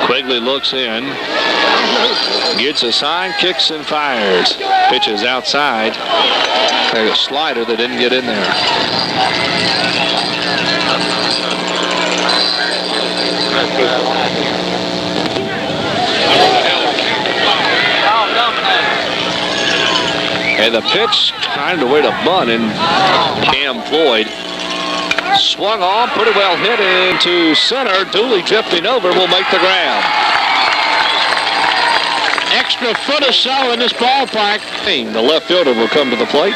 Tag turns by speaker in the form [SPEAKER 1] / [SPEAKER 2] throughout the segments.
[SPEAKER 1] Quigley looks in, gets a sign, kicks and fires. Pitches outside. There's a slider that didn't get in there. And the pitch trying to wait a bunt in Cam Floyd. Swung on, pretty well hit into center. Dooley drifting over will make the grab. Extra foot or so in this ballpark. The left fielder will come to the plate.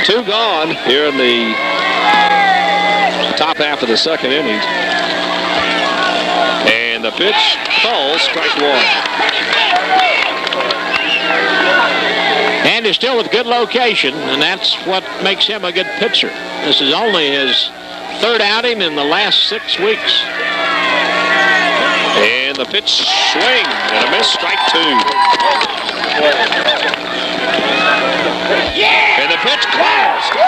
[SPEAKER 1] 2 gone here in the top half of the second inning. And the pitch falls, strike 1. And he's still with good location, and that's what makes him a good pitcher. This is only his 3rd outing in the last 6 weeks. And the pitch swing and a miss, strike 2. And the pitch close. The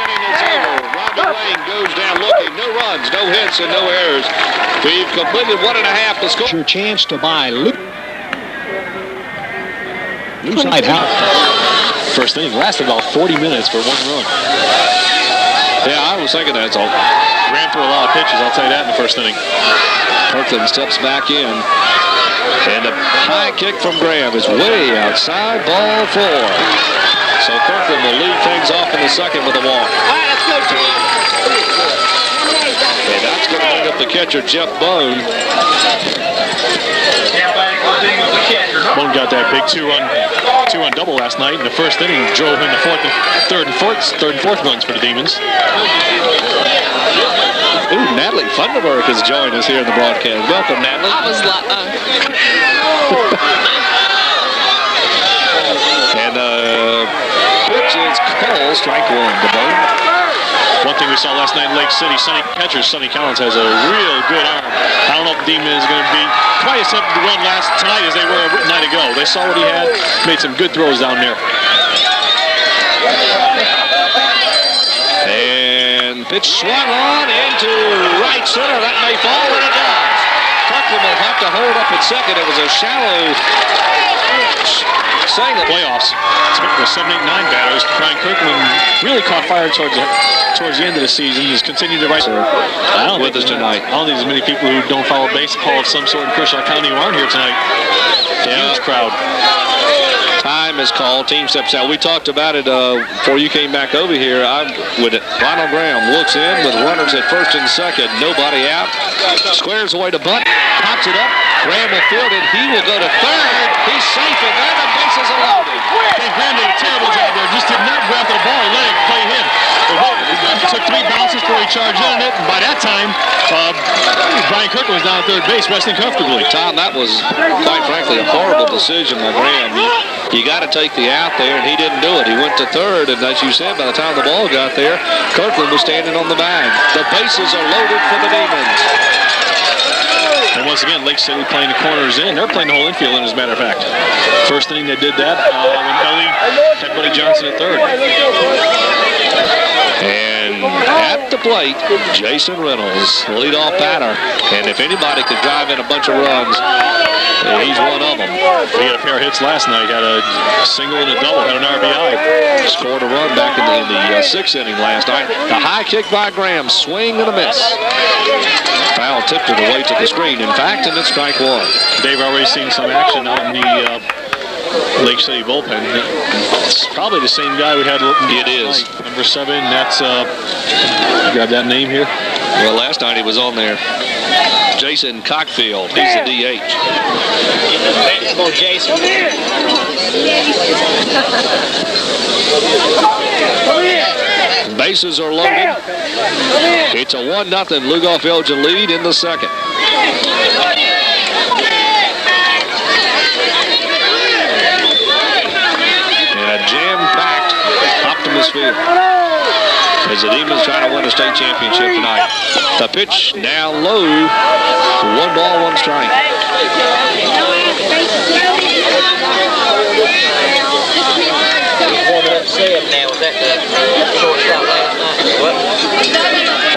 [SPEAKER 1] inning is over. Robbie Wayne goes down looking. No runs, no hits, and no errors. We've completed 1.5 to score.
[SPEAKER 2] Your chance to buy Luke. Side out.
[SPEAKER 3] First inning lasted about 40 minutes for 1 run.
[SPEAKER 1] Yeah, I was thinking that.
[SPEAKER 3] Ran through a lot of pitches, I'll tell you that in the first inning.
[SPEAKER 1] Kirkland steps back in. And a high kick from Graham is way outside, ball 4. So Kirkland will lead things off in the second with a walk.
[SPEAKER 4] All right, let's go, Jim.
[SPEAKER 1] And that's going to bring up the catcher, Jeff Bone.
[SPEAKER 3] Bone got that big two-run double last night in the first inning. Drove in the third and fourth runs for the Demons.
[SPEAKER 1] Ooh, Natalie Funderburg has joined us here in the broadcast. Welcome, Natalie.
[SPEAKER 4] I was like,
[SPEAKER 1] And pitch is called, strike 1 to Bone.
[SPEAKER 3] One thing we saw last night in Lake City, catcher Sonny Collins has a real good arm. I don't know if the Demon is going to be quite as tempted to run tonight as they were a night ago. They saw what he had, made some good throws down there.
[SPEAKER 1] And pitch swung on into right center. That may fall, and it does. Kirkland will have to hold up at second. It was a shallow single.
[SPEAKER 3] Playoffs. With 7, 8, 9 batters, Brian Kirkland really caught fire towards the end of the season. He's continued to rise.
[SPEAKER 1] With us tonight.
[SPEAKER 3] I don't think there's many people who don't follow baseball of some sort in Kershaw County who aren't here tonight. Huge crowd.
[SPEAKER 1] Time is called. Team steps out. We talked about it before you came back over here. Ronald Graham looks in with runners at first and second. Nobody out. Squares away to bunt. Pops it up. Graham will field it. He will go to third. He's safe in there. The bases are loaded.
[SPEAKER 3] Graham did a terrible job there. Just did not grab the ball and let it play hit. It took 3 bounces before he charged in it. And by that time, Brian Kirkland was down at third base, resting comfortably.
[SPEAKER 1] Tom, that was, quite frankly, a horrible decision by Graham. You got to take the out there, and he didn't do it. He went to third, and as you said, by the time the ball got there, Kirkland was standing on the bag. The bases are loaded for the Demons.
[SPEAKER 3] And once again, Lake City playing the corners in. They're playing the whole infield in, as a matter of fact. First inning they did that when Ellie had Buddy Johnson at third.
[SPEAKER 1] And at the plate, Jason Reynolds, leadoff batter. And if anybody could drive in a bunch of runs, he's one of them.
[SPEAKER 3] He had a pair of hits last night. Had a single and a double. Had an RBI.
[SPEAKER 1] Scored a run back in the 6th inning last night. A high kick by Graham. Swing and a miss. Foul tipped it away to the screen. In fact, and it's strike 1.
[SPEAKER 3] Dave, already seen some action out in the Lake City bullpen. It's probably the same guy we had.
[SPEAKER 1] It is.
[SPEAKER 3] Number 7. That's, grab that name here.
[SPEAKER 1] Well, last night he was on there. Jason Cockfield. He's the DH.
[SPEAKER 4] Come on, Jason.
[SPEAKER 1] Bases are loaded. It's a 1-0 Lugoff Elgin lead in the second. And a jam-packed Optimus Field as the Demons try to win a state championship tonight. The pitch down low. 1 ball, 1 strike.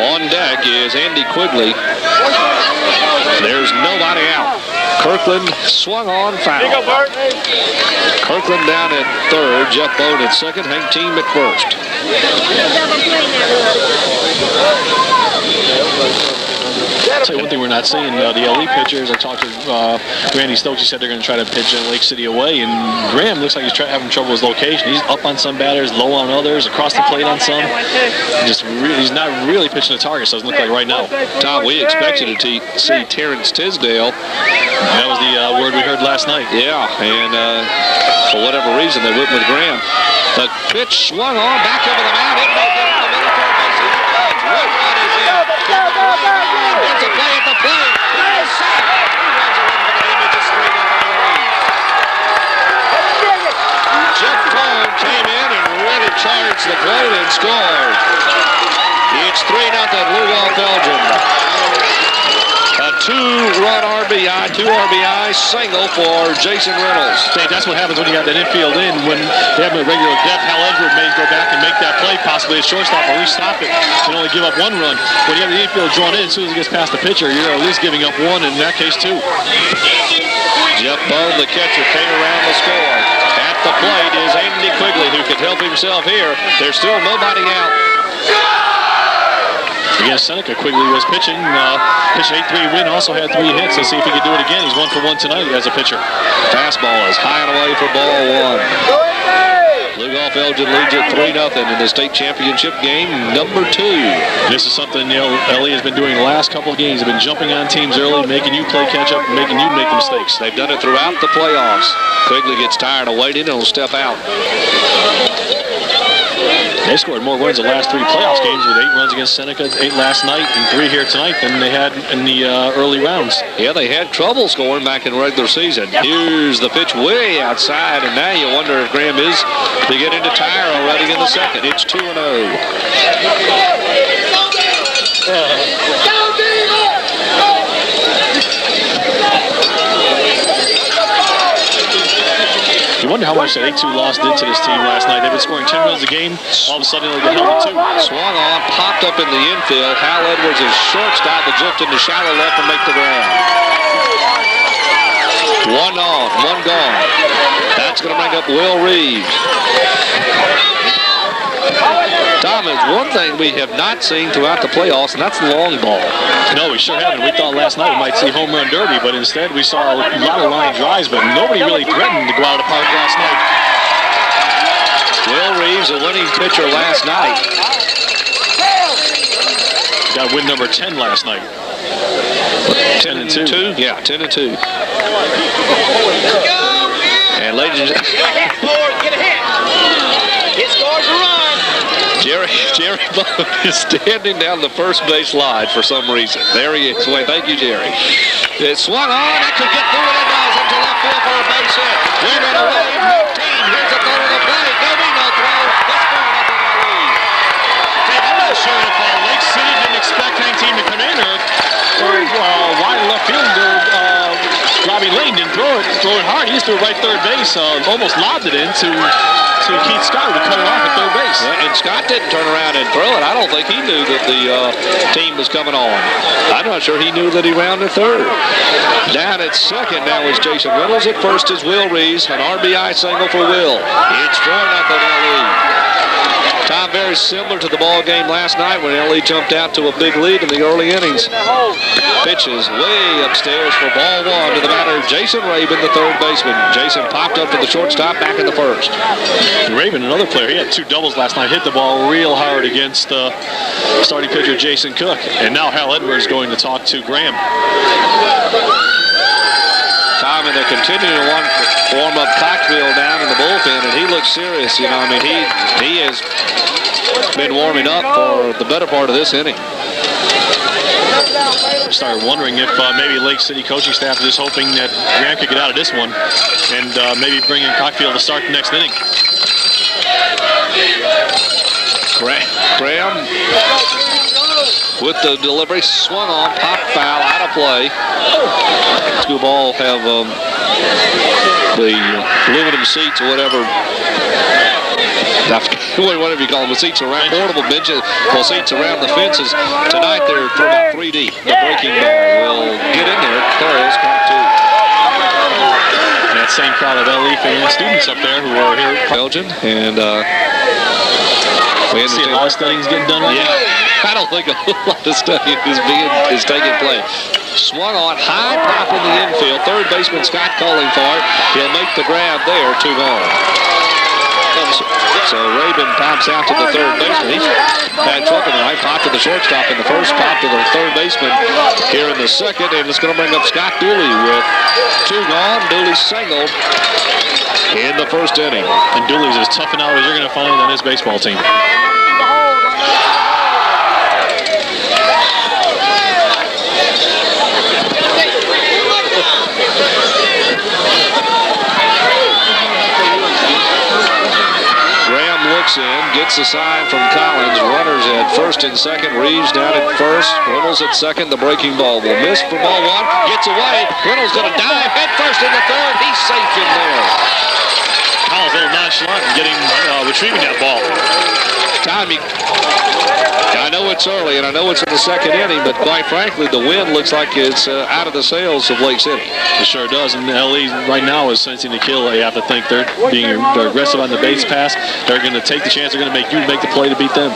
[SPEAKER 1] On deck is Andy Quigley. There's nobody out. Kirkland swung on foul. Kirkland down at third, Jeff Bone at second, Hank Team at first.
[SPEAKER 3] I'll tell you one thing we're not seeing, the LE pitchers. I talked to Randy Stokes. He said they're going to try to pitch Lake City away, and Graham looks like he's having trouble with his location. He's up on some batters, low on others, across the plate on some. He's not really pitching the target, so it doesn't look like right now.
[SPEAKER 1] Tom, we expected to see Terrence Tisdale.
[SPEAKER 3] That was the word we heard last night.
[SPEAKER 1] Yeah, and for whatever reason, they went with Graham. The pitch swung on, back over the mound. It may get up the middle third base. Woodrun is in. There's a play at the plate. There's safe. Jeff Bone came in and really charged the plate and scored. It's 3-0 Lugoff Belgium. A two-run RBI, two RBI single for Jason Reynolds.
[SPEAKER 3] Dave, that's what happens when you got that infield in. When they have a regular depth, Hal Edward may go back and make that play, possibly a shortstop, or at least stop it and only give up one run. When you have the infield drawn in, as soon as it gets past the pitcher, you're at least giving up one, in that case, two.
[SPEAKER 1] Jeff Bone, the catcher, came around the score. At the plate is Andy Quigley, who could help himself here. There's still nobody out.
[SPEAKER 3] Against Seneca, Quigley was pitching. Pitched 8-3 win, also had 3 hits. Let's see if he can do it again. He's 1 for 1 tonight as a pitcher.
[SPEAKER 1] Fastball is high and away for ball 1. Lugoff Elgin leads it 3-0 in the state championship game number 2.
[SPEAKER 3] This is something LE has been doing the last couple of games. They've been jumping on teams early, making you play catch up, and making you make the mistakes.
[SPEAKER 1] They've done it throughout the playoffs. Quigley gets tired of waiting and will step out.
[SPEAKER 3] They scored more runs the last 3 playoffs games with 8 runs against Seneca, 8 last night, and 3 here tonight than they had in the early rounds.
[SPEAKER 1] Yeah, they had trouble scoring back in regular season. Here's the pitch way outside, and now you wonder if Graham is beginning to tire already in the second. It's 2-0.
[SPEAKER 3] You wonder how much that 8-2 loss did to this team last night. They've been scoring 10 runs a game. All of a sudden, they get held to 2.
[SPEAKER 1] Swung on, popped up in the infield. Hal Edwards is shortstop, will drift into shallow left and make the grab. 1 on, 1 gone. That's going to bring up Will Reeves. Tom, is one thing we have not seen throughout the playoffs, and that's the long ball.
[SPEAKER 3] No, we sure haven't. We thought last night we might see home run derby, but instead we saw a lot of line drives, but nobody really threatened to go out of the park last night.
[SPEAKER 1] Will Reeves, a winning pitcher last night.
[SPEAKER 3] Got win number 10 last night.
[SPEAKER 1] 10-2? Yeah, 10-2. And ladies and gentlemen,
[SPEAKER 4] Get a hit. It scores a run.
[SPEAKER 1] Jerry Bone is standing down the first base line for some reason. There he is. Wait, thank you, Jerry. It swung on. That could get through, and it does into left field for a base hit. We're in a wave. No team. Here's the throw to the plate. No throw. It's 4-0 LE.
[SPEAKER 3] I'm not sure if Lake City didn't expect any team to come in, or wide left fielder Robbie Lane didn't throw it hard. He just threw it right third base. Almost lobbed it into Keith Scott, who cut it off at third base.
[SPEAKER 1] Yeah, and Scott didn't turn around and throw it. I don't think he knew that the team was coming on. I'm not sure he knew that he rounded third. Down at second now is Jason Reynolds. At first is Will Reeves. An RBI single for Will. It's 4-0 LE. Tom, very similar to the ball game last night when LE jumped out to a big lead in the early innings. Pitches way upstairs for ball 1 to the batter, Jason Raven, the third baseman. Jason popped up to the shortstop back in the first.
[SPEAKER 3] Raven, another player, he had 2 doubles last night, hit the ball real hard against starting pitcher Jason Cook. And now Hal Edwards going to talk to Graham.
[SPEAKER 1] Tom, and they're continuing to warm up Cockfield down in the bullpen, and he looks serious. You know, I mean, he has been warming up for the better part of this inning.
[SPEAKER 3] Started wondering if maybe Lake City coaching staff is just hoping that Graham could get out of this one and maybe bring in Cockfield to start the next inning.
[SPEAKER 1] Graham with the delivery, swung on, popped foul, out of play. School ball have the aluminum seats or whatever Whatever you call them, seats around portable benches, well, seats around the fences. Tonight they're from about 3 deep. The breaking ball will get in there. Torres count 2.
[SPEAKER 3] And that same crowd of LE fan students up there who are here.
[SPEAKER 1] Belgian, and we
[SPEAKER 3] see a lot of studying's getting done right now.
[SPEAKER 1] I don't think a whole lot of studying is taking place. Swung on, high pop in the infield. Third baseman Scott calling for it. He'll make the grab there, 2 gone. So Rabin pops out to the third baseman. He's had trouble tonight. Pop to the shortstop in the first, pop to the third baseman here in the second, and it's going to bring up Scott Dooley with 2 gone. Dooley singled in the first inning.
[SPEAKER 3] And Dooley's as tough an out as you're going to find on his baseball team.
[SPEAKER 1] Looks in, gets the sign from Collins. Runners at first and second. Reeves down at first. Reynolds at second. The breaking ball will miss for ball 1. Gets away. Reynolds going to dive head first in the third. He's safe in there.
[SPEAKER 3] Collins a little nonchalant in getting retrieving that ball.
[SPEAKER 1] I know it's early and I know it's in the second inning, but quite frankly, the wind looks like it's out of the sails of Lake City.
[SPEAKER 3] It sure does, and LE right now is sensing the kill. They have to think they're aggressive on the base pass. They're going to take the chance. They're going to make you make the play to beat them.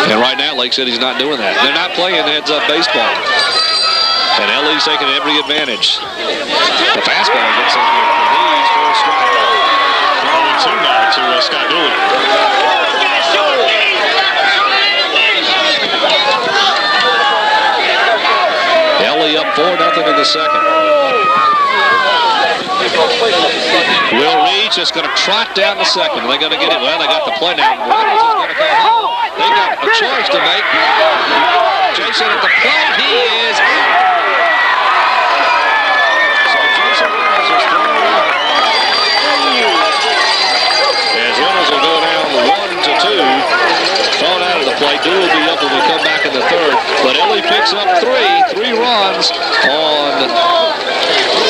[SPEAKER 1] And right now, Lake City's not doing that. They're not playing heads-up baseball. And LE's taking every advantage. The fastball gets in here for these for a strike.
[SPEAKER 3] 0-2 now to Scott Dooley.
[SPEAKER 1] LE up 4-0 in the second. Will Reach is going to trot down the second. They're going to get it. Well, they got the play now. Reynolds is going to go home. They got a choice to make. Jason at the plate. He is out. So Jason Reynolds is thrown out. As Reynolds will go down 1-2. Thrown out of the plate. Dooley will be up when we come back in the third. But LE picks up 3 runs on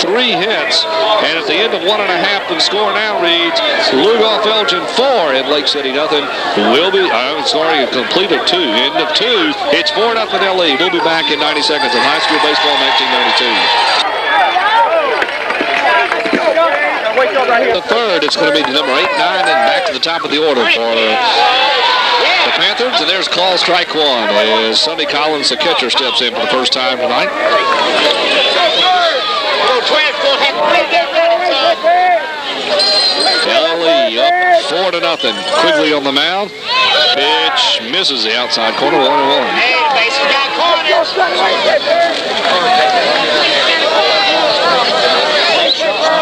[SPEAKER 1] 3 hits. And at the end of 1.5, the score now reads Lugoff Elgin 4 and Lake City nothing. Will be, I'm sorry, a complete of 2. End of 2. It's 4-0 LE. We'll be back in 90 seconds of high school baseball 1992. The third, it's going to be number 8, 9, and back to the top of the order for the Panthers. And there's call strike 1 as Sonny Collins, the catcher, steps in for the first time tonight. LE up 4-0. Quigley on the mound. Pitch misses the outside corner. 1-1.
[SPEAKER 4] Hey, bases got corners.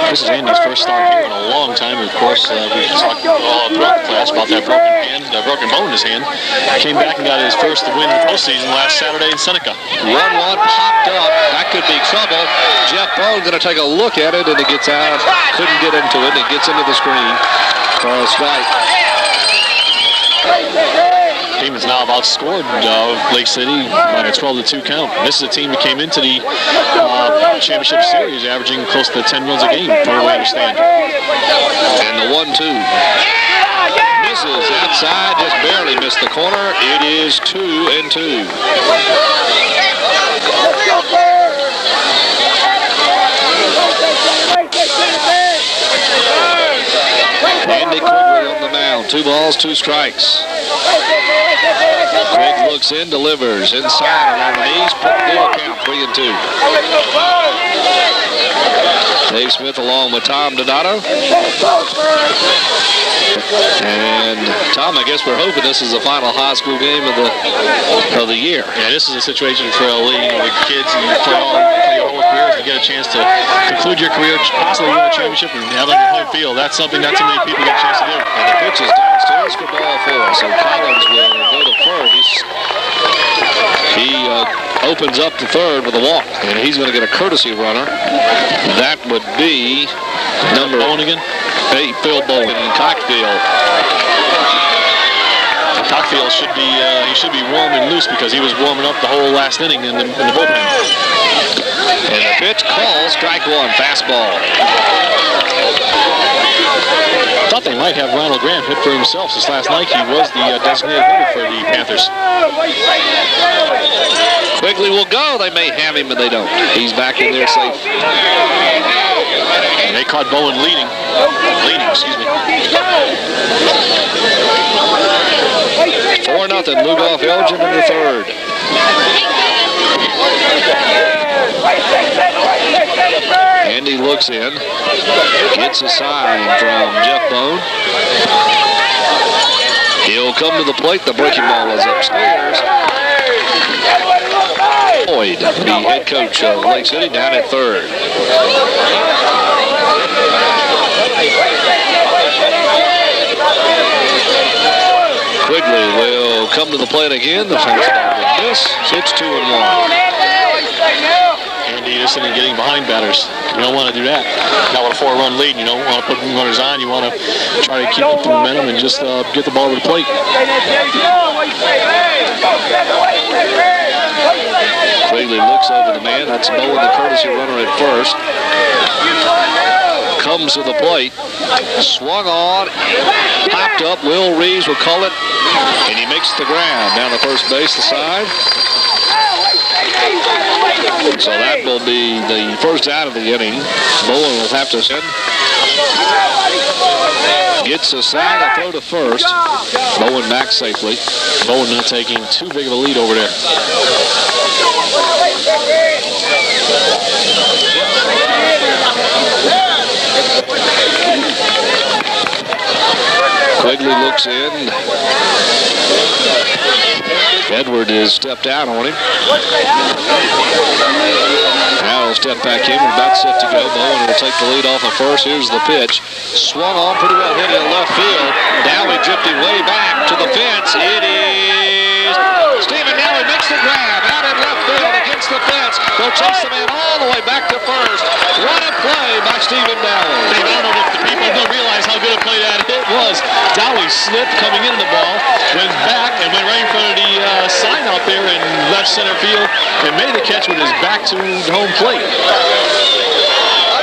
[SPEAKER 3] This is Andy's first start here in a long time. Of course, we talked all throughout the class about that broken bone in his hand. Came back and got his first win in the postseason last Saturday in Seneca.
[SPEAKER 1] 1-1 popped up. That could be trouble. Jeff Bone going to take a look at it, and it gets out. Couldn't get into it, and it gets into the screen for a strike.
[SPEAKER 3] Team has now outscored Lake City by a 12-2 count. This is a team that came into the championship series averaging close to 10 runs a game, from what I understand.
[SPEAKER 1] And the 1-2 misses outside, just barely missed the corner. It is 2-2. Andy Quigley on the mound. 2 balls, 2 strikes. Quick looks in, delivers inside around the knees. Full count, 3-2. Dave Smith along with Tom Donato. And Tom, I guess we're hoping this is the final high school game of the year.
[SPEAKER 3] Yeah, this is a situation for LE. The kids, and you play your whole careers, you get a chance to conclude your career, possibly win a championship, and have it on your home field. That's something not too many people get a chance to do.
[SPEAKER 1] And the pitch is downstairs for ball 4. So Collins will go to third. He opens up to third with a walk, and he's going to get a courtesy runner. That would be number 8, Phil Bowen in Cockfield.
[SPEAKER 3] Cockfield should be warm and loose because he was warming up the whole last inning in the bullpen.
[SPEAKER 1] And the pitch called strike one, fastball.
[SPEAKER 3] Thought they might have Ronald Graham hit for himself since last night. He was the designated hitter for the Panthers.
[SPEAKER 1] Quigley will go. They may have him, but they don't. He's back in there safe.
[SPEAKER 3] And they caught Bowen leading, excuse me.
[SPEAKER 1] 4-0, Lugoff Elgin in the third. Andy looks in, gets a sign from Jeff Bone. He'll come to the plate. The breaking ball is upstairs. Boyd, the head coach of Lake City, down at third. Quigley will come to the plate again. The fastball will miss. It's 2-1.
[SPEAKER 3] Andy Edison and getting behind batters. You don't want to do that. Not with a 4-run lead. You don't want to put runners on. You want to try to keep up the momentum and just get the ball to the plate.
[SPEAKER 1] Quigley looks over the man. That's Bowen, the courtesy runner at first. Comes to the plate. Swung on. Popped up. Will Reeves will call it. And he makes the grab down the first base, the side. So that will be the first out of the inning. Bowen will have to send. Gets a side, a throw to first. Bowen back safely.
[SPEAKER 3] Bowen not taking too big of a lead over there.
[SPEAKER 1] Quigley looks in. Edward is stepped out on him. Now he'll step back in. We're about set to go. Bowen will take the lead off of first. Here's the pitch. Swung on, pretty well hit in left field. Dowie drifting way back to the fence. It is Stephen Dowie makes the grab out in left field against the fence. They'll chase the man all the way back to first. What a play by Stephen Dowie.
[SPEAKER 3] Dave, I don't know if the people don't realize how good a play that it was. Dowie slipped coming into the ball, went back and went right in front of the sign out there in left center field and made the catch with his back to home plate.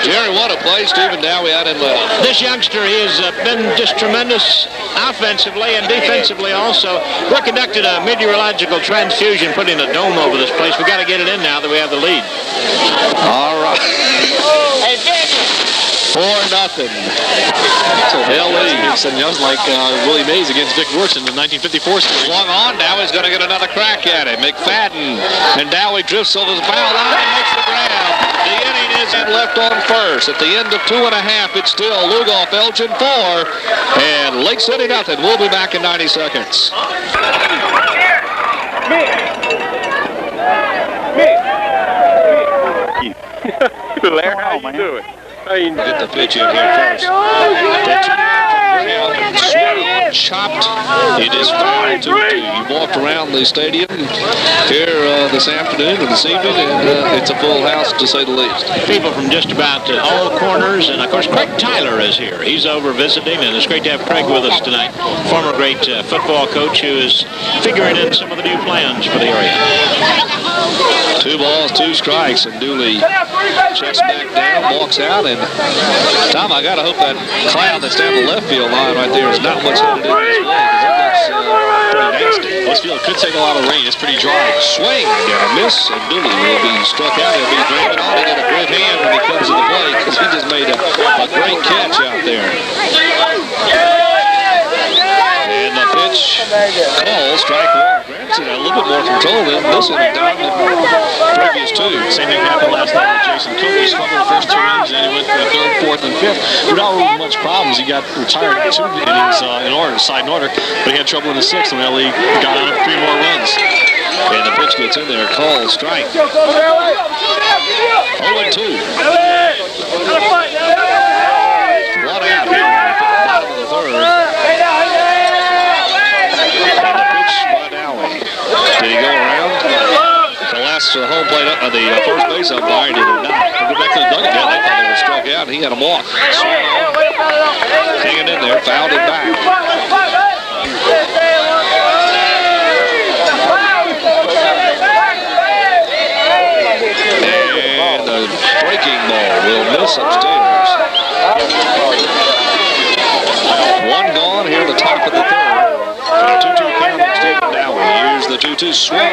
[SPEAKER 1] Jerry, what a play. Stephen Dowie out in left.
[SPEAKER 5] This youngster, he has been just tremendous offensively and defensively also. We're conducting a meteorological transfusion, putting a dome over this place. We've got to get it in now that we have the lead.
[SPEAKER 1] All right. 4-0.
[SPEAKER 3] That was like Willie Mays against Vic Wertz in the 1954 series.
[SPEAKER 1] Swung on. Dowie's going to get another crack at it. McFadden. And Dowie drifts over the foul line and makes the grab. The inning is left on first. At the end of 2.5, it's still Lugoff Elgin 4 and Lake City nothing. We'll be back in 90 seconds.
[SPEAKER 6] Larry, how you doing?
[SPEAKER 1] Get the pitch in here first. Chopped. It is 5-2. You walked around the stadium here this afternoon and this evening, and it's a full house to say the least.
[SPEAKER 5] People from just about all corners, and of course Craig Tyler is here. He's over visiting, and it's great to have Craig with us tonight. Former great football coach who is figuring in some of the new plans for the area.
[SPEAKER 1] 2 balls, 2 strikes, and Dooley checks back down, walks out, and Tom, I gotta hope that cloud that's down the left field line right there is not much headed in this way, because it looks pretty nasty.
[SPEAKER 3] This field could take a lot of rain. It's pretty dry.
[SPEAKER 1] Swing and a miss, and Dooley will be struck out. He'll be driving on to get a great hand when he comes to the plate, because he just made a great catch out there. And the pitch call, strike one. Granson had a little bit more control than this inning down in the previous 2.
[SPEAKER 3] Same thing happened last night with Jason Cook. He struggled the first 2 innings, and then he went to the 3rd, 4th, and 5th. Without really much problems, he got retired in 2 innings in order, but he had trouble in the 6th, and he got on 3 more runs.
[SPEAKER 1] And the pitch gets in there, call, strike. 0-2. One out here in the bottom of the 3rd. Did he go around? The last home plate, the first base umpire did not. We'll go back to the dugout. They thought they were struck out, and he had him walk. Hanging in there, fouled it back. And 2 swung on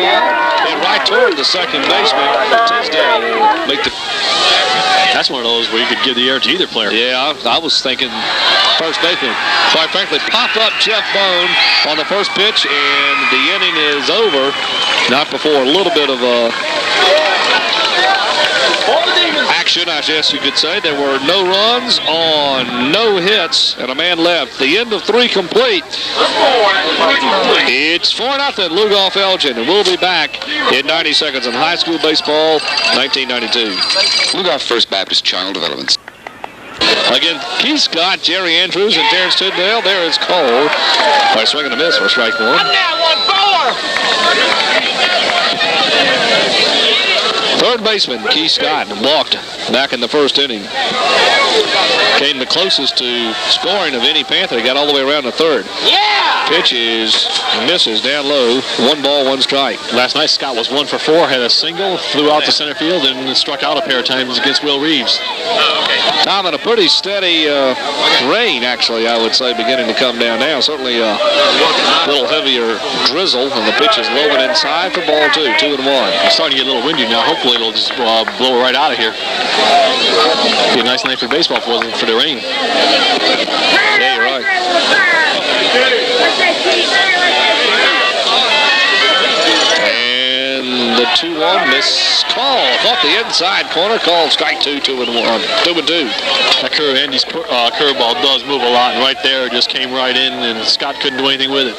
[SPEAKER 1] and right toward the second baseman. Tisdale will make the...
[SPEAKER 3] That's one of those where you could give the air to either player.
[SPEAKER 1] Yeah, I was thinking first baseman. Quite frankly, pop up Jeff Bone on the first pitch, and the inning is over. Not before a little bit of action, I guess you could say. There were no runs on no hits and a man left. The end of 3 complete. It's 4-0 Lugoff Elgin, and we'll be back in 90 seconds in high school baseball, 1992.
[SPEAKER 7] Lugoff First Baptist Child Development.
[SPEAKER 1] Again, Keith Scott, Jerry Andrews, and Terrence Tidwell. There is Cole. By swinging a miss for strike 1. Third baseman, Keith Scott, walked back in the first inning. Came the closest to scoring of any Panther. He got all the way around to third. Pitch misses down low. 1 ball, 1 strike.
[SPEAKER 3] Last night, Scott was 1 for 4, had a single, flew out to center field, and struck out a pair of times against Will Reeves.
[SPEAKER 1] Tom, in a pretty steady rain, actually, I would say, beginning to come down now. Certainly a little heavier drizzle, and the pitch is low and inside for ball 2, 2-1.
[SPEAKER 3] It's starting to get a little windy now. Hopefully it'll just blow right out of here. Be a nice night for baseball if it wasn't for the rain.
[SPEAKER 1] Yeah, you're right. And the 2-1 miss call. Off the inside corner, called strike 2, 2-1. 2-2.
[SPEAKER 3] That Andy's curveball does move a lot, and right there it just came right in, and Scott couldn't do anything with it.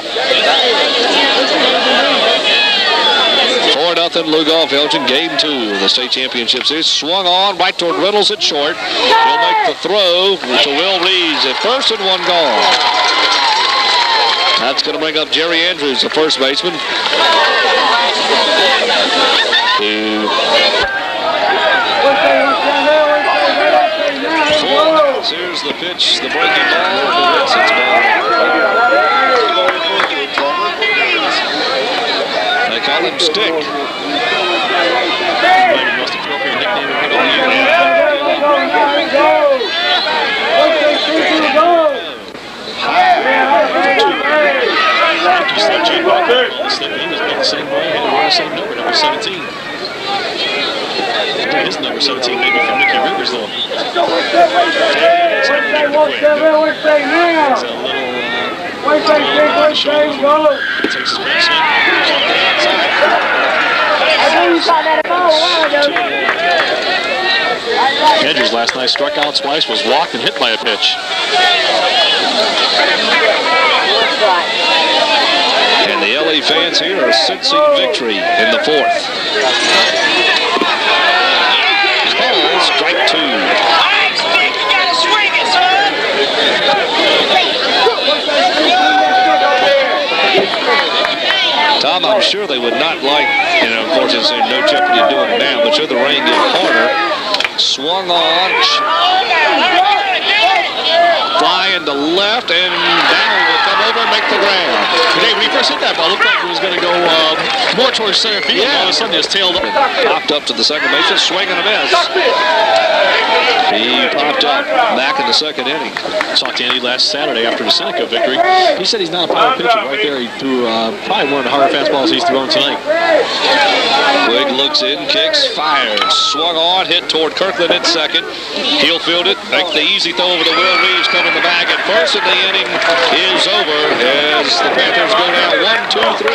[SPEAKER 1] 4-0 Lugoff Elgin, game 2 of the state championship series. Swung on right toward Reynolds at short. He'll make the throw to Will Reeves at first, and 1 gone. That's going to bring up Jerry Andrews, the first baseman. Here's the pitch, the breaking ball, the Vincent's ball. They call him Stick. The same way, and the same number 17. His number 17 maybe from Mickey Rivers, though. It's a little takes his base Hedges last night struck out twice, was walked and hit by a pitch. And the LA fans here are sensing victory in the 4th. Call strike 2. Tom, I'm sure they would not like, of course, it's no jeopardy of doing it now, but should the rain get harder, swung on, flying to left, and down will come over and make the ground. Today, when he first hit that ball, it looked like it was going to go more towards center field. Yeah. All of a sudden, it's tailed up. Popped up to the second baseman, swing and a miss. He popped up back in the second inning. Talked to Andy last Saturday after the Seneca victory. He said he's not a power pitcher. Right there, he threw probably one of the harder fastballs he's thrown tonight. Quigg looks in, kicks, fires. Swung on, hit toward Kirkland at second. He'll field it, make the easy throw over to Will Reeves, coming the bag at first, and the inning is over as the Panthers go down 1-2-3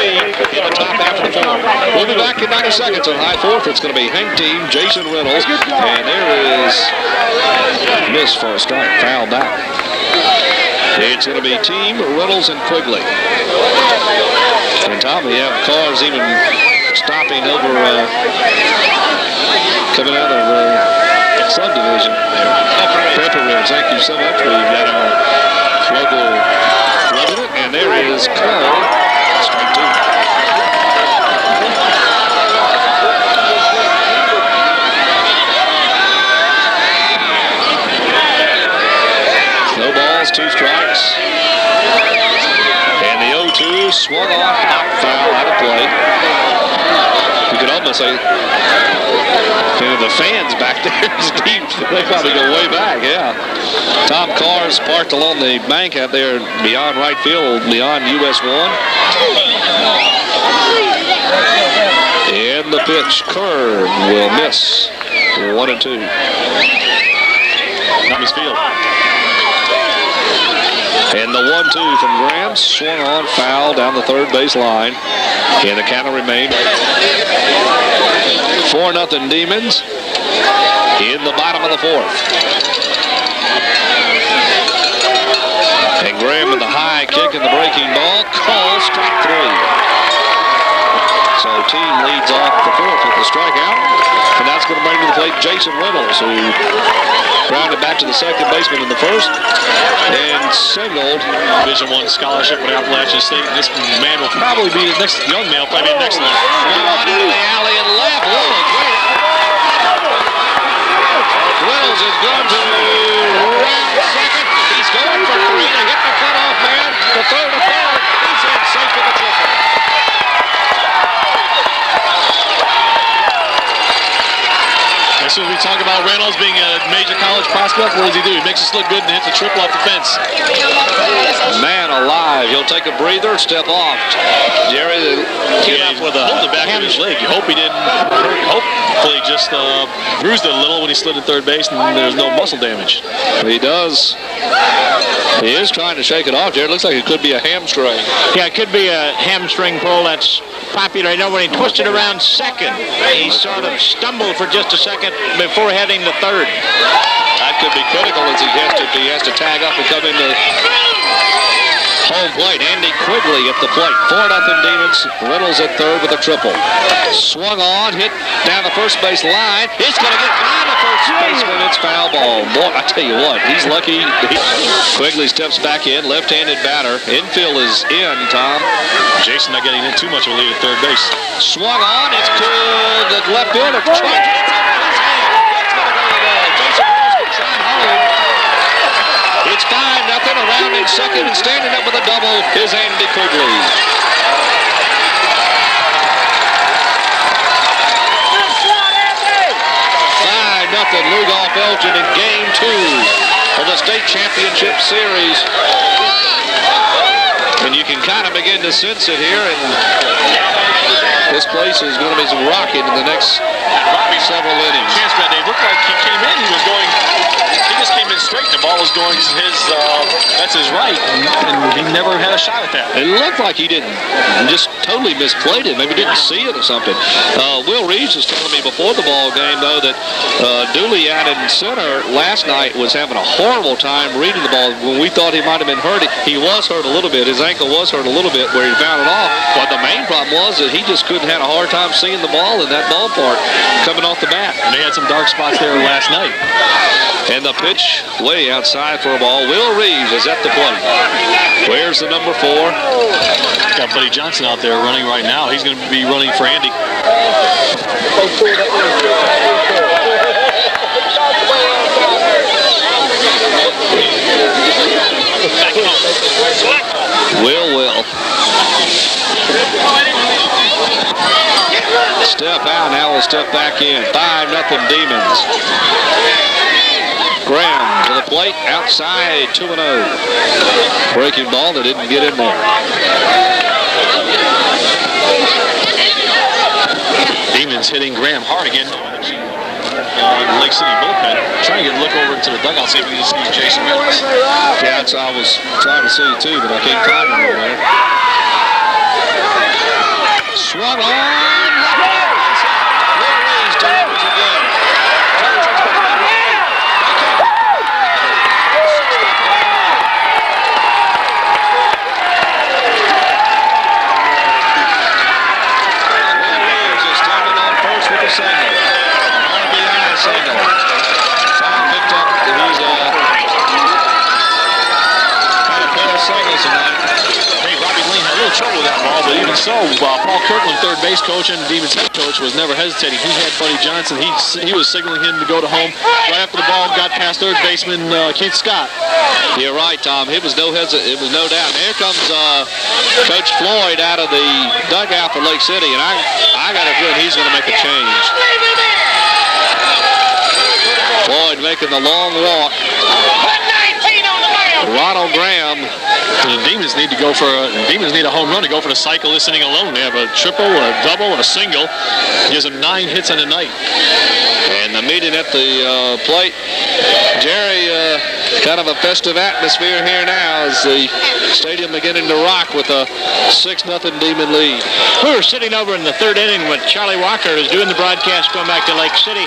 [SPEAKER 1] in the top half of the 4th. We'll be back in 90 seconds on high 4th. It's going to be Hank Team, Jason Reynolds, and there is miss for a strike, foul back. It's going to be Team, Reynolds, and Quigley. And Tom, we have cars even stopping over, coming out of subdivision there. Pepper Ridge, thank you so much. We've got our local resident, and there is Cole. Strike 2. No balls, 2 strikes. And the 0-2 swung on, pop foul out of play. You could almost say, the fans back there, Steve, they probably go way back, yeah. Tom Carr's parked along the bank out there beyond right field, beyond US 1. the pitch. Curve will miss. 1-2.
[SPEAKER 3] Not his field.
[SPEAKER 1] And the 1-2 from Graham, swung on, foul down the third base line. And the count will remain 4-0 Demons in the bottom of the fourth. And Graham with the high kick and the breaking ball. Call strike 3. So team leads off the fourth with the strikeout. And that's going to bring to the plate Jason Reynolds, who grounded back to the second baseman in the first and singled.
[SPEAKER 3] Division I scholarship with Appalachian State. And this man will probably be the next young man, will probably be the next one.
[SPEAKER 1] One into the alley and left. Whoa, great. Reynolds is going to round second. He's going for 3 to hit the cutoff man. The third to third. He's in safe for the triple.
[SPEAKER 3] As soon as we talk about Reynolds being a major college prospect, what does he do? He makes us look good and hits a triple off the fence.
[SPEAKER 1] Man alive. He'll take a breather, step off. Jerry came up with a
[SPEAKER 3] pulled the back of his leg. You hope he didn't hurt. Hopefully just bruised it a little when he slid to third base and there's no muscle damage.
[SPEAKER 1] He does. He is trying to shake it off, Jerry. It looks like it could be a hamstring.
[SPEAKER 5] Yeah, it could be a hamstring pull. That's popular. I know when he twisted around second, he sort of stumbled for just a second before heading to third.
[SPEAKER 1] That could be critical as he has to tag up and come into home plate. Andy Quigley at the plate. 4-0 Demons. Reynolds at third with a triple. Swung on, hit down the first base line. It's going to get by the first baseman. It's foul ball. Boy, I tell you what, he's lucky. Quigley steps back in, left-handed batter. Infield is in, Tom.
[SPEAKER 3] Jason not getting in too much of a lead at third base.
[SPEAKER 1] Swung on, it's to the left fielder. It's over his hand. It's going to go to the ball. Jason Reynolds can try home. It's 5-0 around in second, and standing up with a double is Andy Quigley. 5-0 Lugoff Elgin in Game 2 of the State Championship Series. And you can kind of begin to sense it here, and this place is going to be some rocking in the next several innings.
[SPEAKER 3] Chance that day looked like he came in, he just came in straight. The ball was going to that's his right, and he never had a shot at that.
[SPEAKER 1] It looked like he didn't, just totally misplayed it. Maybe didn't see it or something. Will Reeves was telling me before the ball game, though, that Dooley out in center last night was having a horrible time reading the ball. When we thought he might have been hurt, he was hurt a little bit. His ankle was hurt a little bit where he found it off. But the main problem was that he just couldn't have a hard time seeing the ball in that ballpark coming off the bat.
[SPEAKER 3] And they had some dark spots there last night.
[SPEAKER 1] And the pitch way outside for a ball. Will Reeves is at the plate. Where's the number 4?
[SPEAKER 3] Got Buddy Johnson out there running right now. He's going to be running for Andy.
[SPEAKER 1] Will. Step out, now we'll step back in. 5-0 Demons. Graham to the plate, outside, 2-0. Breaking ball that didn't get in there.
[SPEAKER 3] Demons hitting Graham hard again. Lake City bullpen. Trying to get a look over into the dugout, see if we can see Jason Reynolds.
[SPEAKER 1] Yeah, that's what I was trying to see too, but I can't find him over there. Swung on. Will Reeves delivers again. Will Reeves is standing on first with a single. RBI single. Tom picked up. He's got a pair of singles tonight.
[SPEAKER 3] Hey, Robbie Lane had a little trouble with that ball, but even so, Paul Kirkland, third base coach and Demons head coach, was never hesitating. He had Buddy Johnson. He was signaling him to go to home right after the ball got past third baseman Keith Scott.
[SPEAKER 1] You're right, Tom. It was no doubt. And here comes Coach Floyd out of the dugout for Lake City, and I got a feeling he's going to make a change. Floyd making the long walk. Ronald Graham
[SPEAKER 3] The Demons need a home run to go for the cycle this inning alone. They have a triple, a double, and a single. Gives them 9 hits on the night.
[SPEAKER 1] And the meeting at the plate, Jerry, kind of a festive atmosphere here now as the stadium beginning to rock with a 6-0 Demon lead.
[SPEAKER 5] We were sitting over in the 3rd inning when Charlie Walker is doing the broadcast going back to Lake City.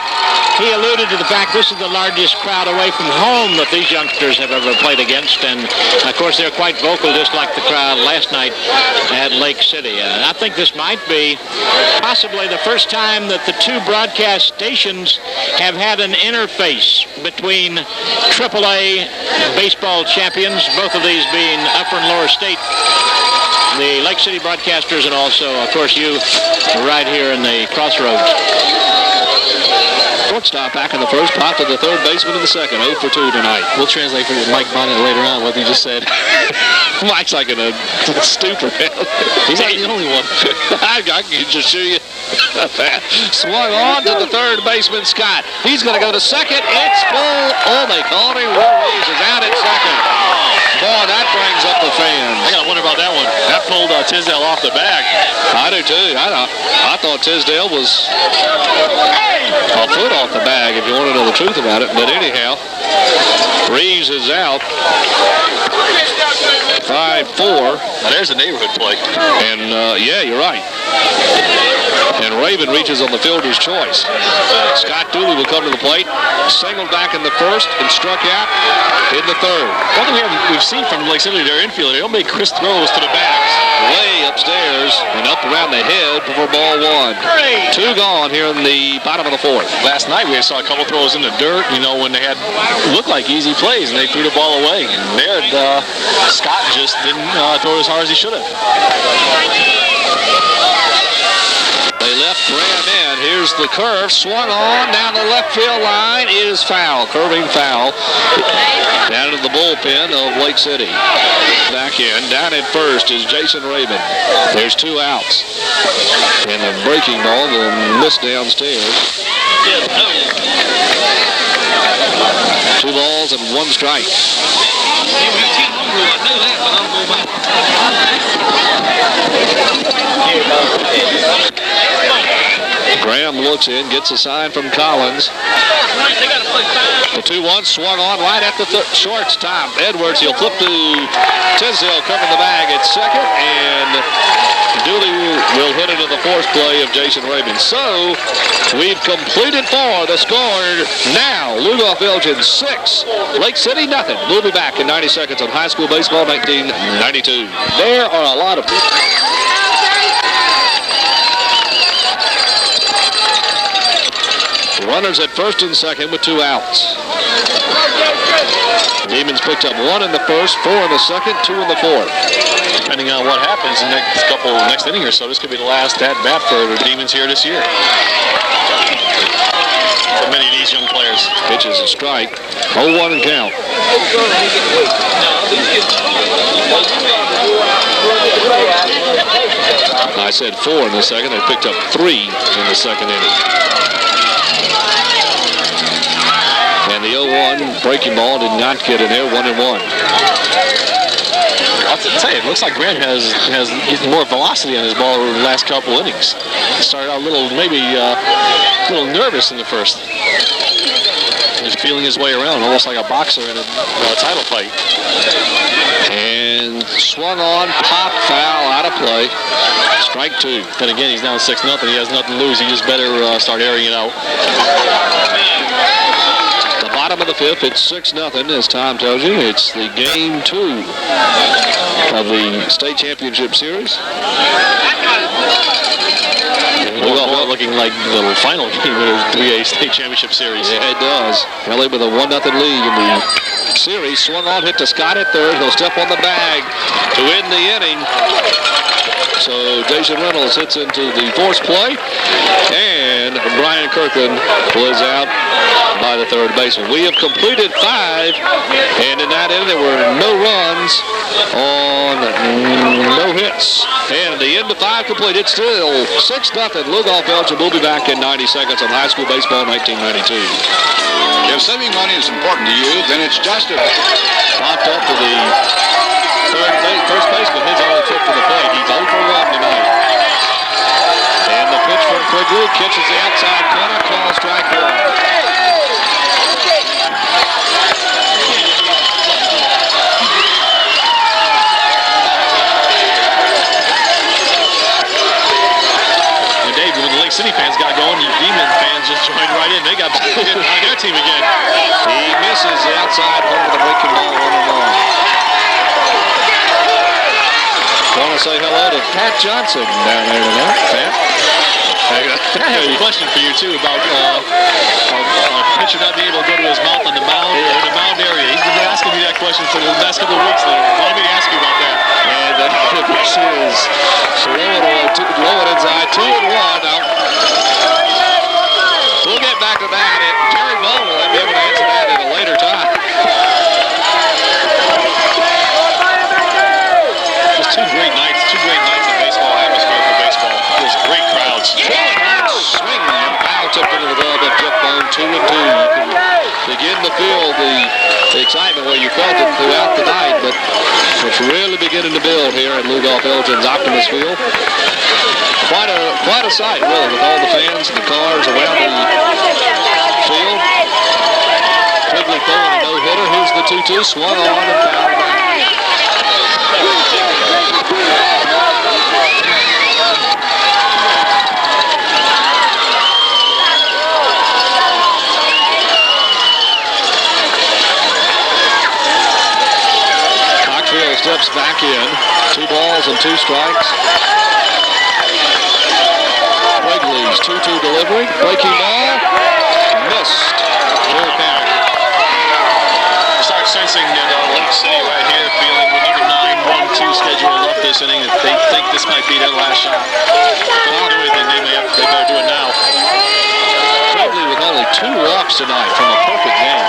[SPEAKER 5] He alluded to the fact this is the largest crowd away from home that these youngsters have ever played against. And, of course, they're quite vocal, just like the crowd last night at Lake City. And I think this might be possibly the first time that the two broadcast stations have had an interface between AAA baseball champions, both of these being Upper and Lower State, the Lake City broadcasters, and also, of course, you right here in the crossroads.
[SPEAKER 1] Shortstop back in the first, pop to the third baseman in the second. 0 for 2 tonight.
[SPEAKER 3] We'll translate for Mike Bonnet later on what he just said.
[SPEAKER 1] Mike's like in a stupor.
[SPEAKER 3] He's not the only one.
[SPEAKER 1] I can just show you that. Swung on to the third baseman, Scott. He's going to go to second. It's full. Oh, they called him. Ruiz is out at second. Boy, that brings up the fans.
[SPEAKER 3] I got to wonder about that one. That pulled Tisdale off the bag.
[SPEAKER 1] I do too. I thought Tisdale was a foot off the bag, if you want to know the truth about it. But anyhow, Reeves is out. 5-4.
[SPEAKER 3] Now there's a neighborhood play.
[SPEAKER 1] And, yeah, you're right. And Raven reaches on the fielder's choice. Scott Dooley will come to the plate. Singled back in the first and struck out in the third.
[SPEAKER 3] One thing we've seen from Lake City, their infielder, they don't make crisp throws to the backs.
[SPEAKER 1] Way upstairs and up around the head before ball 1. 2 gone here in the bottom of the 4th.
[SPEAKER 3] Last night we saw a couple throws in the dirt, when they had looked like easy plays and they threw the ball away. And there, Scott just didn't throw as hard as he should have.
[SPEAKER 1] They left Graham in. Here's the curve. Swung on down the left field line. It is foul. Curving foul. Down to the bullpen of Lake City. Back in. Down at first is Jason Raven. There's 2 outs. And a breaking ball will miss downstairs. 2 balls and 1 strike. Graham looks in, gets a sign from Collins. The 2-1 swung on right at the shortstop. Edwards, he'll flip to Tisdale, covering the bag at second, and Dooley will hit into the 4th play of Jason Raven. So we've completed 4. The score now, Lugoff Elgin 6, Lake City nothing. We'll be back in 90 seconds on high school baseball 1992. There are a lot of... Runners at first and second with 2 outs. Demons picked up 1 in the first, 4 in the second, 2 in the 4th.
[SPEAKER 3] Depending on what happens in the next inning or so, this could be the last at-bat for the Demons here this year. For many of these young players.
[SPEAKER 1] Pitches a strike. 0-1 and count. I said 4 in the second. They picked up 3 in the second inning. And the 0-1 breaking ball did not get in there. 1-1.
[SPEAKER 3] I'll tell you, it looks like Graham has more velocity on his ball over the last couple innings. He started out a little nervous in the first. Just feeling his way around, almost like a boxer in a title fight.
[SPEAKER 1] And swung on, pop, foul, out of play. Strike 2.
[SPEAKER 3] And again, he's down 6-0. He has nothing to lose. He just better start airing it out.
[SPEAKER 1] Bottom of the 5th, it's 6-0, as Tom tells you. It's the game 2 of the state championship series.
[SPEAKER 3] Looking like the little final game of the AAA State Championship series.
[SPEAKER 1] Yeah, it does. Kelly with a 1-0 lead in the series. Swung on, hit to Scott at third. He'll step on the bag to end the inning. So Jason Reynolds hits into the 4th play. And Brian Kirkland was out by the third baseman. We have completed 5, and in that inning there were no runs on no hits. And at the end of 5 completed, still 6-0. Lugoff Elgin will be back in 90 seconds on high school baseball 1992.
[SPEAKER 7] If saving money is important to you, then it's just a...
[SPEAKER 1] Popped up to the first baseman. His only trip to the plate. He's 0 for 1 tonight. And the pitch from Quigley catches the outside corner. Call strike 1.
[SPEAKER 3] When the Lake City fans got going, the Demon fans just joined right in. They got on their team again.
[SPEAKER 1] He misses the outside corner of the breaking ball 1-1. Want to say hello to Pat Johnson down there tonight, Pat?
[SPEAKER 3] I have a question for you, too, about a pitcher not being able to go to his mouth on the mound, or the mound area. He's been asking me that question for the last couple of weeks. He wanted me to ask you about that.
[SPEAKER 1] And the pitch is low inside, 2-1. Now, we'll get back to that. And Terry Bone will be able to answer that at a later time.
[SPEAKER 3] Just two great nights of baseball, atmosphere for baseball. There's great crowds.
[SPEAKER 1] Swing and foul tipped into the glove of Jeff Bone, 2-2. You can begin to feel the excitement where you felt it throughout the night, but it's really beginning to build here at Lugoff Elgin's Optimist Field. Quite a sight, really, with all the fans and the cars around the field. Quigley throwing a no-hitter. Here's the 2-2, swung on and fouled back. Steps back in. 2 balls and 2 strikes. Quigley's 2-2 delivery. Breaking ball. Missed. Full count.
[SPEAKER 3] You start sensing that Lake City right here feeling with number 9, 1-2 schedule left this inning. That they think this might be their last shot. But I'll do anything. They better do it now.
[SPEAKER 1] Quigley with only 2 walks tonight from a perfect game.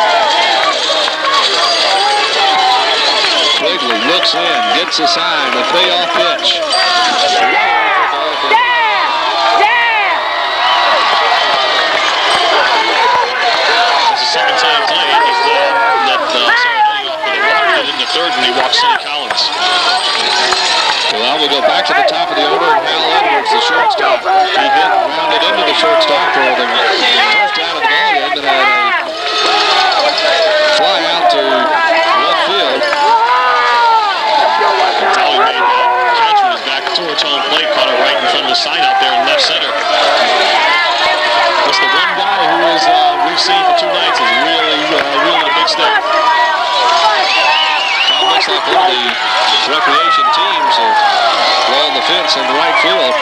[SPEAKER 1] Quigley looks in, gets a sign, a payoff pitch.
[SPEAKER 3] This is the second time tonight he's let Sarah off with a walk. He did in the third when he walked Sonny Collins.
[SPEAKER 1] Well, we'll go back to the top of the order, and Hal Edwards, the shortstop. He rounded into the shortstop for the first out of the ball game, and had a fly out to left field.
[SPEAKER 3] Tally made that catch with his back towards home plate, caught it right in front of the sign out there in left center. That's the one guy who is we've seen for 2 nights is really a big step.
[SPEAKER 1] Well, looks like one of the recreation teams have blown the fence in the right field.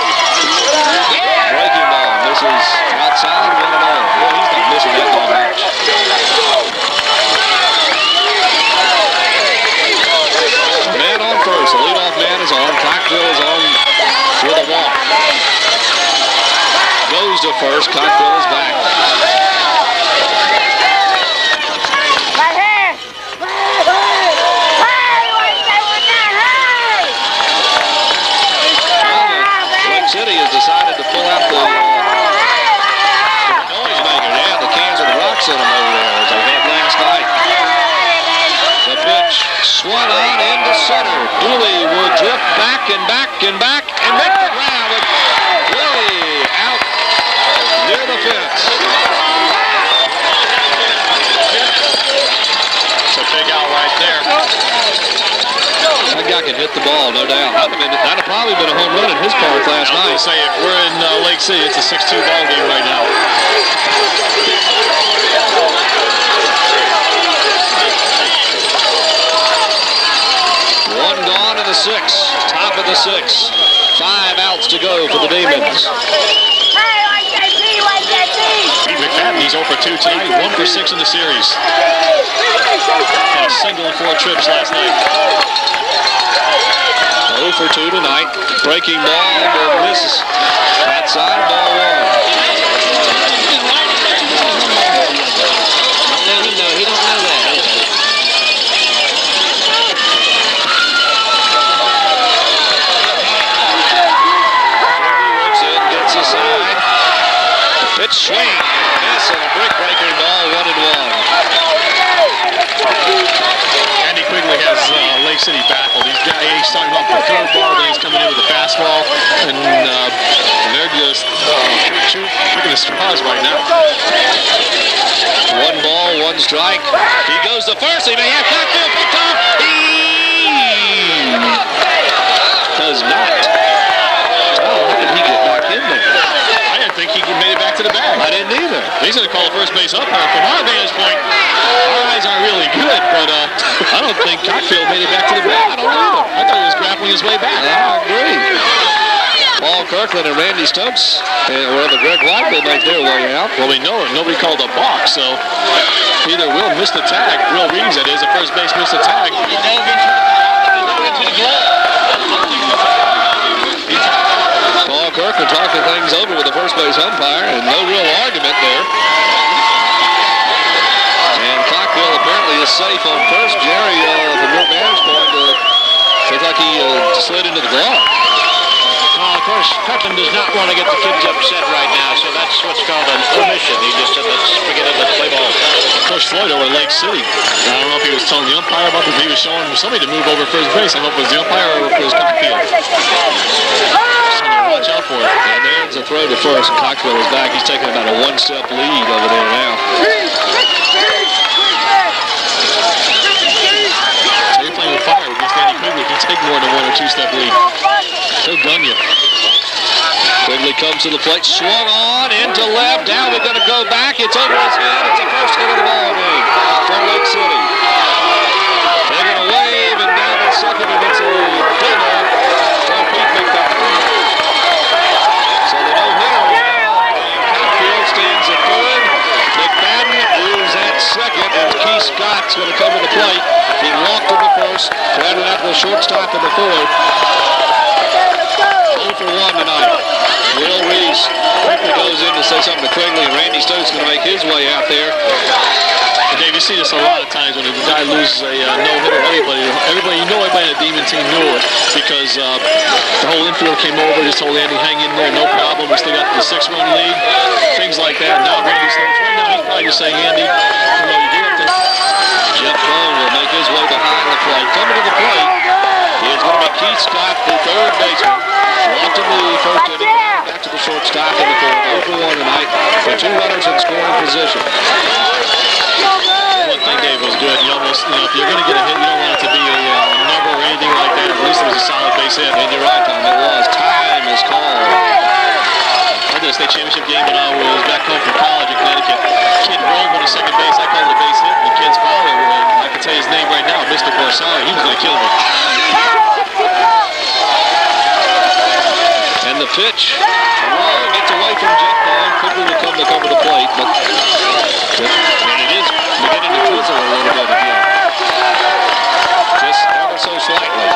[SPEAKER 1] Breaking ball. This is outside 1-0. Well, he's not missing that ball much. Man on first. The leadoff man is on. Cockville is on with a walk. Goes to first. Cockville is back. Lake City has decided to pull out the noisemaker. They have the cans with the rocks in them over there as they had last night. The pitch swung on into center. Dooley will drift back and back and back and make the grab with way out near the fence.
[SPEAKER 3] It's a big out right there.
[SPEAKER 1] That guy can hit the ball, no doubt. That'd have probably been a home run in his part last night.
[SPEAKER 3] I was going to say, if we're in Lake City, it's a 6-2 ball game right now.
[SPEAKER 1] One gone in the 6th. Top of the 6th. 5 outs to go for the Demons.
[SPEAKER 3] Pete McFadden, he's 0 for 2 tonight, 1 for 6 in the series. Had a single and 4 trips last night.
[SPEAKER 1] 0 for 2 tonight. Breaking ball will miss outside, ball 1. Pitch swing. Miss on a brick-breaking ball, 1-1.
[SPEAKER 3] Andy Quigley has Lake City baffled. He's starting off with the curveball, then he's coming in with the fastball, and they're just picking the straws right now.
[SPEAKER 1] 1 ball, 1 strike. He goes to first. He may have Cockfield picked off. He does not. Oh, how did he get back in there?
[SPEAKER 3] I didn't think he made it back to the bag.
[SPEAKER 1] I didn't either.
[SPEAKER 3] He's going to call a first base umpire. From our vantage point, our eyes aren't really good, but I don't think Cockfield made it back to the bag. I don't either. I thought he was grappling his way back.
[SPEAKER 1] I agree. Paul Kirkland and Randy Stokes, the Greg White will make their way out.
[SPEAKER 3] Well, we know it. Nobody called a balk, so either Will missed the tag. Will Reeves, that is, the first base missed the tag.
[SPEAKER 1] Paul Kirkland talking things over with the first base umpire, and no real argument there. And Cockfield apparently is safe on first. Jerry, from your vantage point, looks like he slid into the glove.
[SPEAKER 5] Of course, Kirkland does not want to get the kids upset right now, so that's what's called an omission. He just said, let's forget it, let's play ball.
[SPEAKER 3] Coach Floyd over at Lake City. I don't know if he was telling the umpire about this. He was showing somebody to move over first base. I don't know if it was the umpire or if it was Cockfield. So watch out for it.
[SPEAKER 1] And there's a throw to first. Cockfield is back. He's taking about a 1-step lead over there now.
[SPEAKER 3] So you're playing with fire against Andy Quigley. He can take more than 1 or 2-step lead. He'll gun you.
[SPEAKER 1] Quigley comes to the plate, swung on, into left, now they're going to go back, it's over his head, it's the first hit of the ball game for Lake City. They're going to wave, and down at second, and it's a double for Pete McFadden. So the no-hitter, Cockfield stands at third, McFadden is at second, and Keith Scott's going to come to the plate. He walked to the first, Brandon Apple shortstop in the fourth. 0 for 1 tonight. Will Reese quickly goes in to say something to Quigley, and Randy Stokes going to make his way out there.
[SPEAKER 3] And Dave, you see this a lot of times when a guy loses a no-hitter. Everybody, you know everybody in the Demon team knew it because the whole infield came over, just told Andy, hang in there, no problem. We still got the 6-run lead, things like that. Now Randy Stokes, right now he's probably just saying, Andy, you know, you get up there.
[SPEAKER 1] Jeff Bone will make his way behind the plate. Coming to the plate is going to be Keith Scott, the third baseman. Walked in the first inning, back to the shortstop in the third. 0 for 1 tonight with 2 runners in scoring position.
[SPEAKER 3] One thing, Dave, was good. You almost, if you're going to get a hit, you don't want it to be a number or anything like that. At least it was a solid base hit.
[SPEAKER 1] And you're right, Tom, it was. Time is called.
[SPEAKER 3] I did a state championship game when I was back home from college in Connecticut. Kid rolled on the second base. I called it a base hit. The kid's father, I can tell you his name right now, Mr. Borsari. He was going to kill me.
[SPEAKER 1] And the pitch, gets away from Jeff Bond. Quickly will come to cover the plate, but and it is beginning to twizzle a little bit again. Just ever so slightly.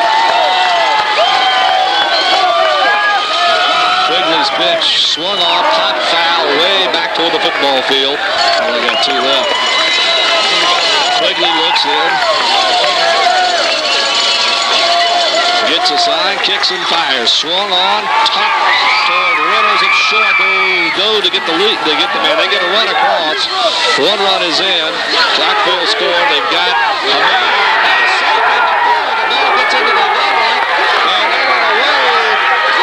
[SPEAKER 1] Quigley's pitch swung off, hot foul, way back toward the football field. Only got 2 left. Quigley looks in. Gets a sign, kicks and fires. Swung on, top toward runners at short. Go to get the lead. They get the man. They get a run across. 1 run is in. Cockfield scored. They've got a man. The ball gets into the run right, and they're going to wave.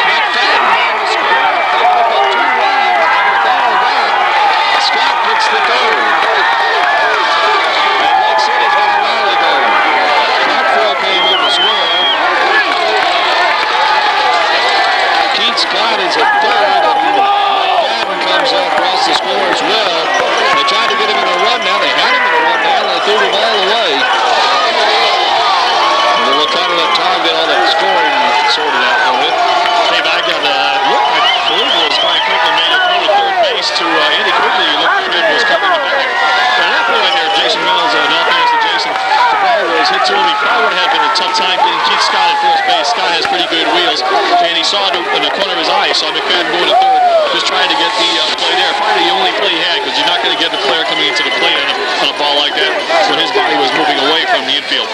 [SPEAKER 1] McFadden on the score. They pick up 2 runs, and the ball back. Scott gets the third. And Lake City's got a rally going. Cockfield came in to score. Scott is at third, and McFadden comes across the score as well. They tried to get him in a run now. They had him in a run now. They threw the ball away. And then we'll kind of let Tom get all that scoring sorted out for it.
[SPEAKER 3] Dave, I got I believe it was Brian Kirkland made a throw to third base to Andy Quigley. You looked at it, was covering the back. And that play right there, Jason Reynolds, no offense to Jason, the ball was hit to him. He probably would have been a tough time getting Keith Scott at first base. Scott has pretty good wheels, and he saw it in the corner of his eye. He saw McFadden going to third, just trying to get the play there. Probably the only play he had, because you're not going to get the player coming into the plate on a ball like that when his body was moving away from the infield.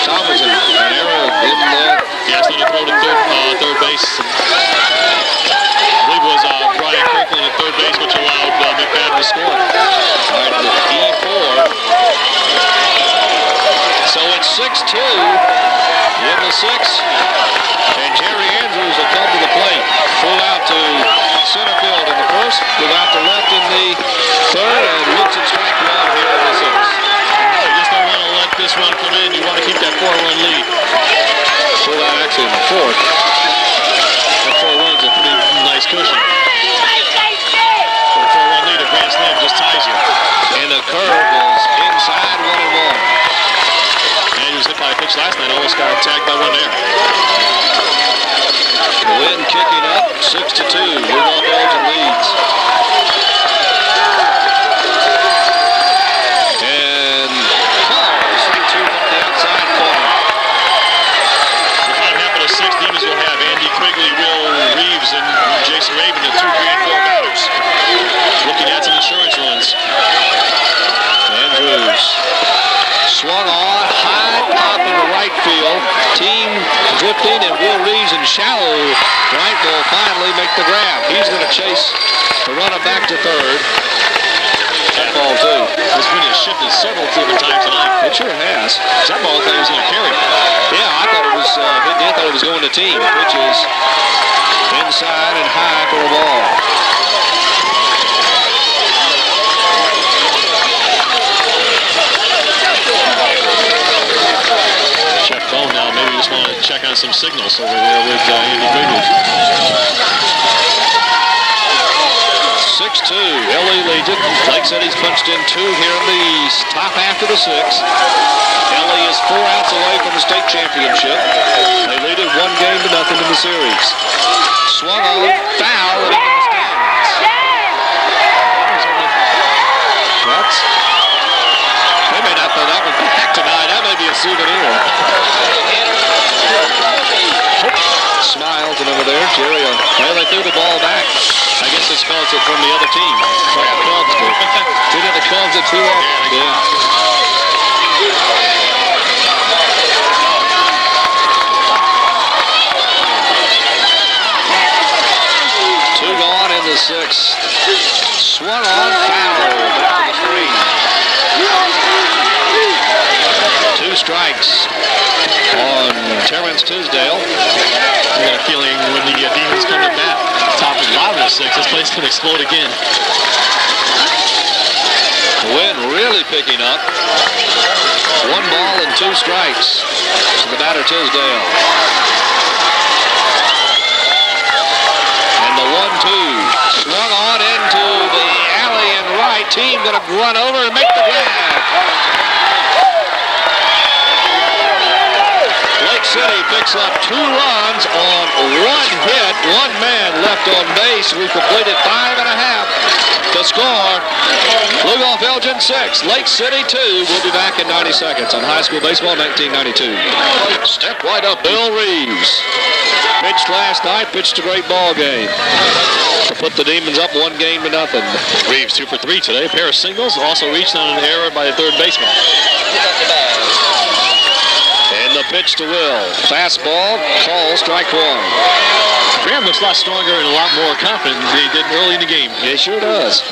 [SPEAKER 1] Tom was an error in there.
[SPEAKER 3] Yeah, so to throw to third base. I believe it was Brian Kirkland at third base.
[SPEAKER 1] 6. And Jerry Andrews will come to the plate. Full out to center field in the first. Move out to left in the third. And looks at strike one here in the 6th.
[SPEAKER 3] You just don't want to let this one come in. You want to keep that 4-run lead.
[SPEAKER 1] Full out actually in the 4th.
[SPEAKER 3] That 4 runs a pretty nice cushion. For a 4-run lead, a grand slam just ties you.
[SPEAKER 1] And the curve is inside 1-1.
[SPEAKER 3] Andrews hit by a pitch last night. Almost got tagged by one there.
[SPEAKER 1] The wind kicking up, 6-2. Rudolph Elgin leads. And straight 2 from the outside corner.
[SPEAKER 3] The bottom half of the 6th, Demons will have Andy Quigley, Will Reeves, and Jason Raven, the 2, 3, and 4 batters. Looking at some insurance runs.
[SPEAKER 1] Andrews swung on, high pop in the right field. Team drifting, and Will Reeves in shallow right will finally make the grab. He's going to chase the runner back to third. That ball, too.
[SPEAKER 3] This wind has shifted several different times tonight.
[SPEAKER 1] It sure has.
[SPEAKER 3] That ball thing was going to carry.
[SPEAKER 1] Yeah, I thought it was. I thought it was going to team, which is inside and high for a ball.
[SPEAKER 3] Check phone now. Maybe we just want to check on some signals over there with Andy Quigley.
[SPEAKER 1] 6-2. LA leads it. Lake City's punched in 2 here in the top half of the 6th. LA is 4 outs away from the state championship. They lead it 1-0 in the series. Swung on, foul, and into the stands. They may not put that one back tonight. That may be a souvenir. Smiles and over there, Jerry. Well, they threw the ball back. I guess it's calls it from the other team. Like the Cubs do. Did it the Cubs at 2 off? Yeah. Two gone in the 6th. Swung on, foul. Back to the screen. 2 strikes on Terrence Tisdale.
[SPEAKER 3] I got a feeling when the Demons come to bat, top of the bottom of the 6th, this place can explode again.
[SPEAKER 1] The wind really picking up. 1 ball and 2 strikes to the batter Tisdale. And the 1-2 swung on into the alley and right. Team going to run over and make the grab. Lake City picks up 2 runs on 1 hit. 1 man left on base. We completed 5.5 to score. Rudolph Elgin 6, Lake City 2. We'll be back in 90 seconds on High School Baseball 1992. Step right up, Bill Reeves. Pitched last night, pitched a great ball game to put the Demons up 1-0.
[SPEAKER 3] Reeves 2 for 3 today. A pair of singles. Also reached on an error by the third baseman.
[SPEAKER 1] And the pitch to Will. Fastball, call, strike 1.
[SPEAKER 3] Graham looks a lot stronger and a lot more confident than he did early in the game.
[SPEAKER 1] He sure does.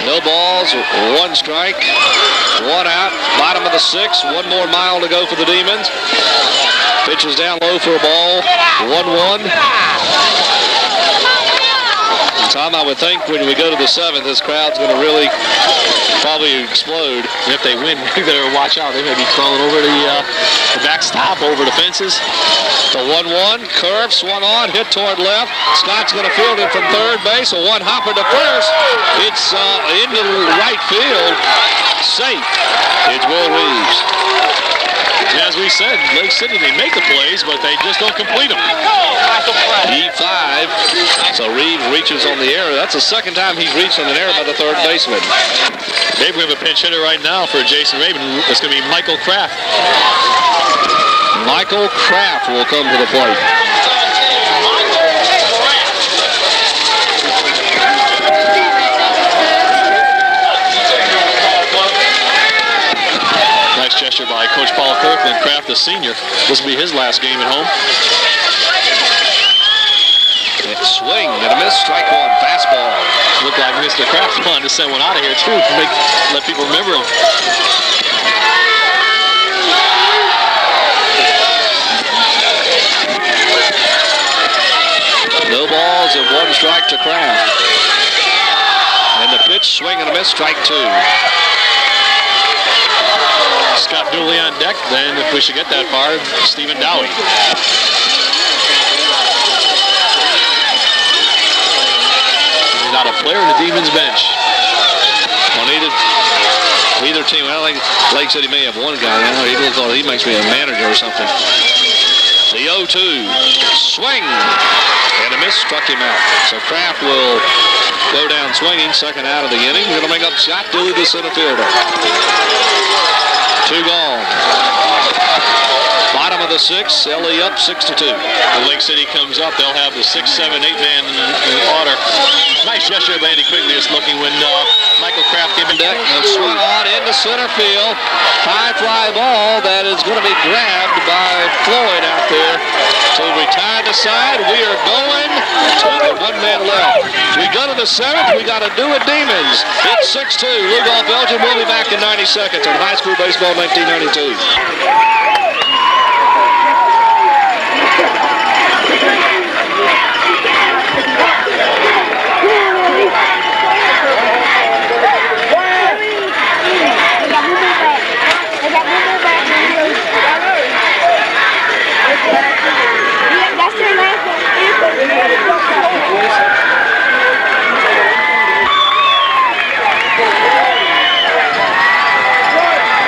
[SPEAKER 1] No balls, 1 strike, 1 out, bottom of the 6th, 1 more mile to go for the Demons. Pitch is down low for a ball, 1-1. Tom, I would think when we go to the 7th, this crowd's going to really probably explode.
[SPEAKER 3] And if they win, we better watch out. They may be crawling over the backstop, over the fences.
[SPEAKER 1] The 1-1, curve, swung on, hit toward left. Scott's going to field it from third base. A 1 hopper to first. It's into the right field. Safe. It's Will Reeves.
[SPEAKER 3] And as we said, Lake City, they make the plays, but they just don't complete them.
[SPEAKER 1] E5. So Reeves reaches on the error. That's the second time he's reached on an error by the third baseman.
[SPEAKER 3] Maybe we have a pinch hitter right now for Jason Raven. It's going to be Michael Kraft.
[SPEAKER 1] Michael Kraft will come to the plate.
[SPEAKER 3] Nice gesture by Coach Paul Kirkland. Kraft, the senior. This will be his last game at home.
[SPEAKER 1] Swing and a miss, strike 1, fastball.
[SPEAKER 3] Looked like Mr. Kraft wanted to send one out of here, too, to let people remember him.
[SPEAKER 1] No balls and one strike to Kraft. And the pitch, swing and a miss, strike two.
[SPEAKER 3] Scott Dooley on deck, then if we should get that far, Stephen Dowie. He's not a player in the Demons bench.
[SPEAKER 1] On either team, I think Lake City may have one guy now. He makes me a manager or something. The 0-2, swing, and a miss, struck him out. So Kraft will go down swinging, second out of the inning. Going to bring up Scott Dooley, the center fielder. 2 gone. Bottom of the 6th, LE up 6-2.
[SPEAKER 3] When Lake City comes up, they'll have the 6, 7, 8-man order. Nice gesture of Andy Quigley just looking when Michael Kraft gave him
[SPEAKER 1] deck. Swung on into center field. High fly ball that is going to be grabbed by Floyd out there. So we tie the side. We are going to the 1 man left. We go to the 7th. We got to do it, Demons. It's 6-2. Lugoff, Belgium. We'll be back in 90 seconds on High School Baseball 1992.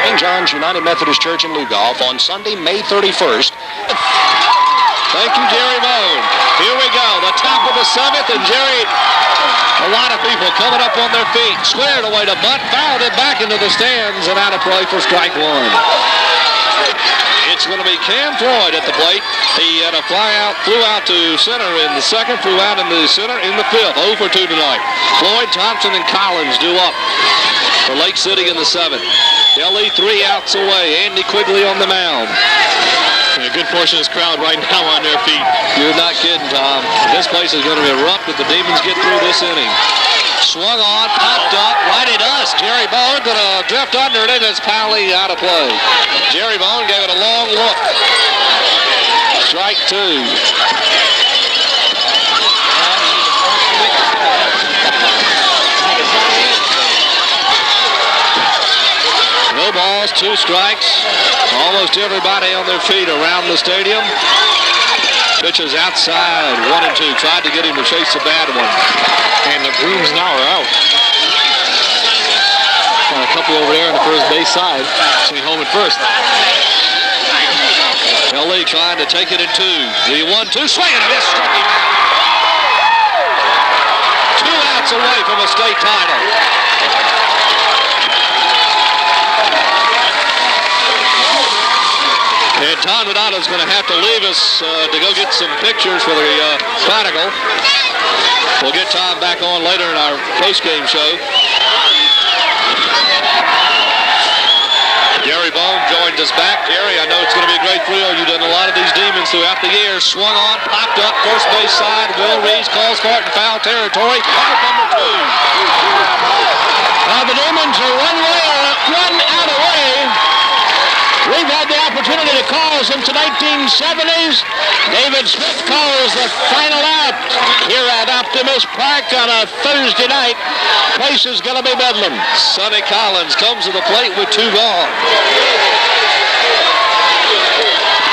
[SPEAKER 2] St. John's United Methodist Church in Lugoff on Sunday, May 31st.
[SPEAKER 1] Thank you, Jerry Bone. Here we go, the top of the 7th, and Jerry, a lot of people coming up on their feet, squared away to bunt, fouled it back into the stands, and out of play for strike 1. It's going to be Cam Floyd at the plate. He had a flew out to center in the 2nd, flew out in the center in the 5th. 0 for 2 tonight. Floyd, Thompson, and Collins due up for Lake City in the 7th. LE 3 outs away. Andy Quigley on the mound.
[SPEAKER 3] And a good portion of this crowd right now on their feet.
[SPEAKER 1] You're not kidding, Tom. This place is going to be rough if the Demons get through this inning. Swung on, popped up, right at us. Jerry Bone going to drift under it, and it's Powley out of play. Jerry Bone gave it a long look. Strike 2. No balls, 2 strikes. Almost everybody on their feet around the stadium. Pitches outside, 1 and 2. Tried to get him to chase the bad one.
[SPEAKER 3] And the brooms now are out. Got a couple over there on the first base side. Between home and first.
[SPEAKER 1] LE trying to take it in 2. The 1-2 swing and a miss, struck him out. 2 outs away from a state title. And Tom Donato's going to have to leave us to go get some pictures for the Chronicle. We'll get Tom back on later in our post-game show. Gary Bone joins us back. Gary, I know it's going to be a great thrill. You've done a lot of these Demons throughout the years. Swung on, popped up, first base side. Will Reeves calls for it in foul territory. Out number 2.
[SPEAKER 5] Now the Demons are 1 out away. We've had the opportunity to call since the 1970s. David Smith calls the final out here at Optimist Park on a Thursday night. Place is going to be bedlam.
[SPEAKER 1] Sonny Collins comes to the plate with 2 gone.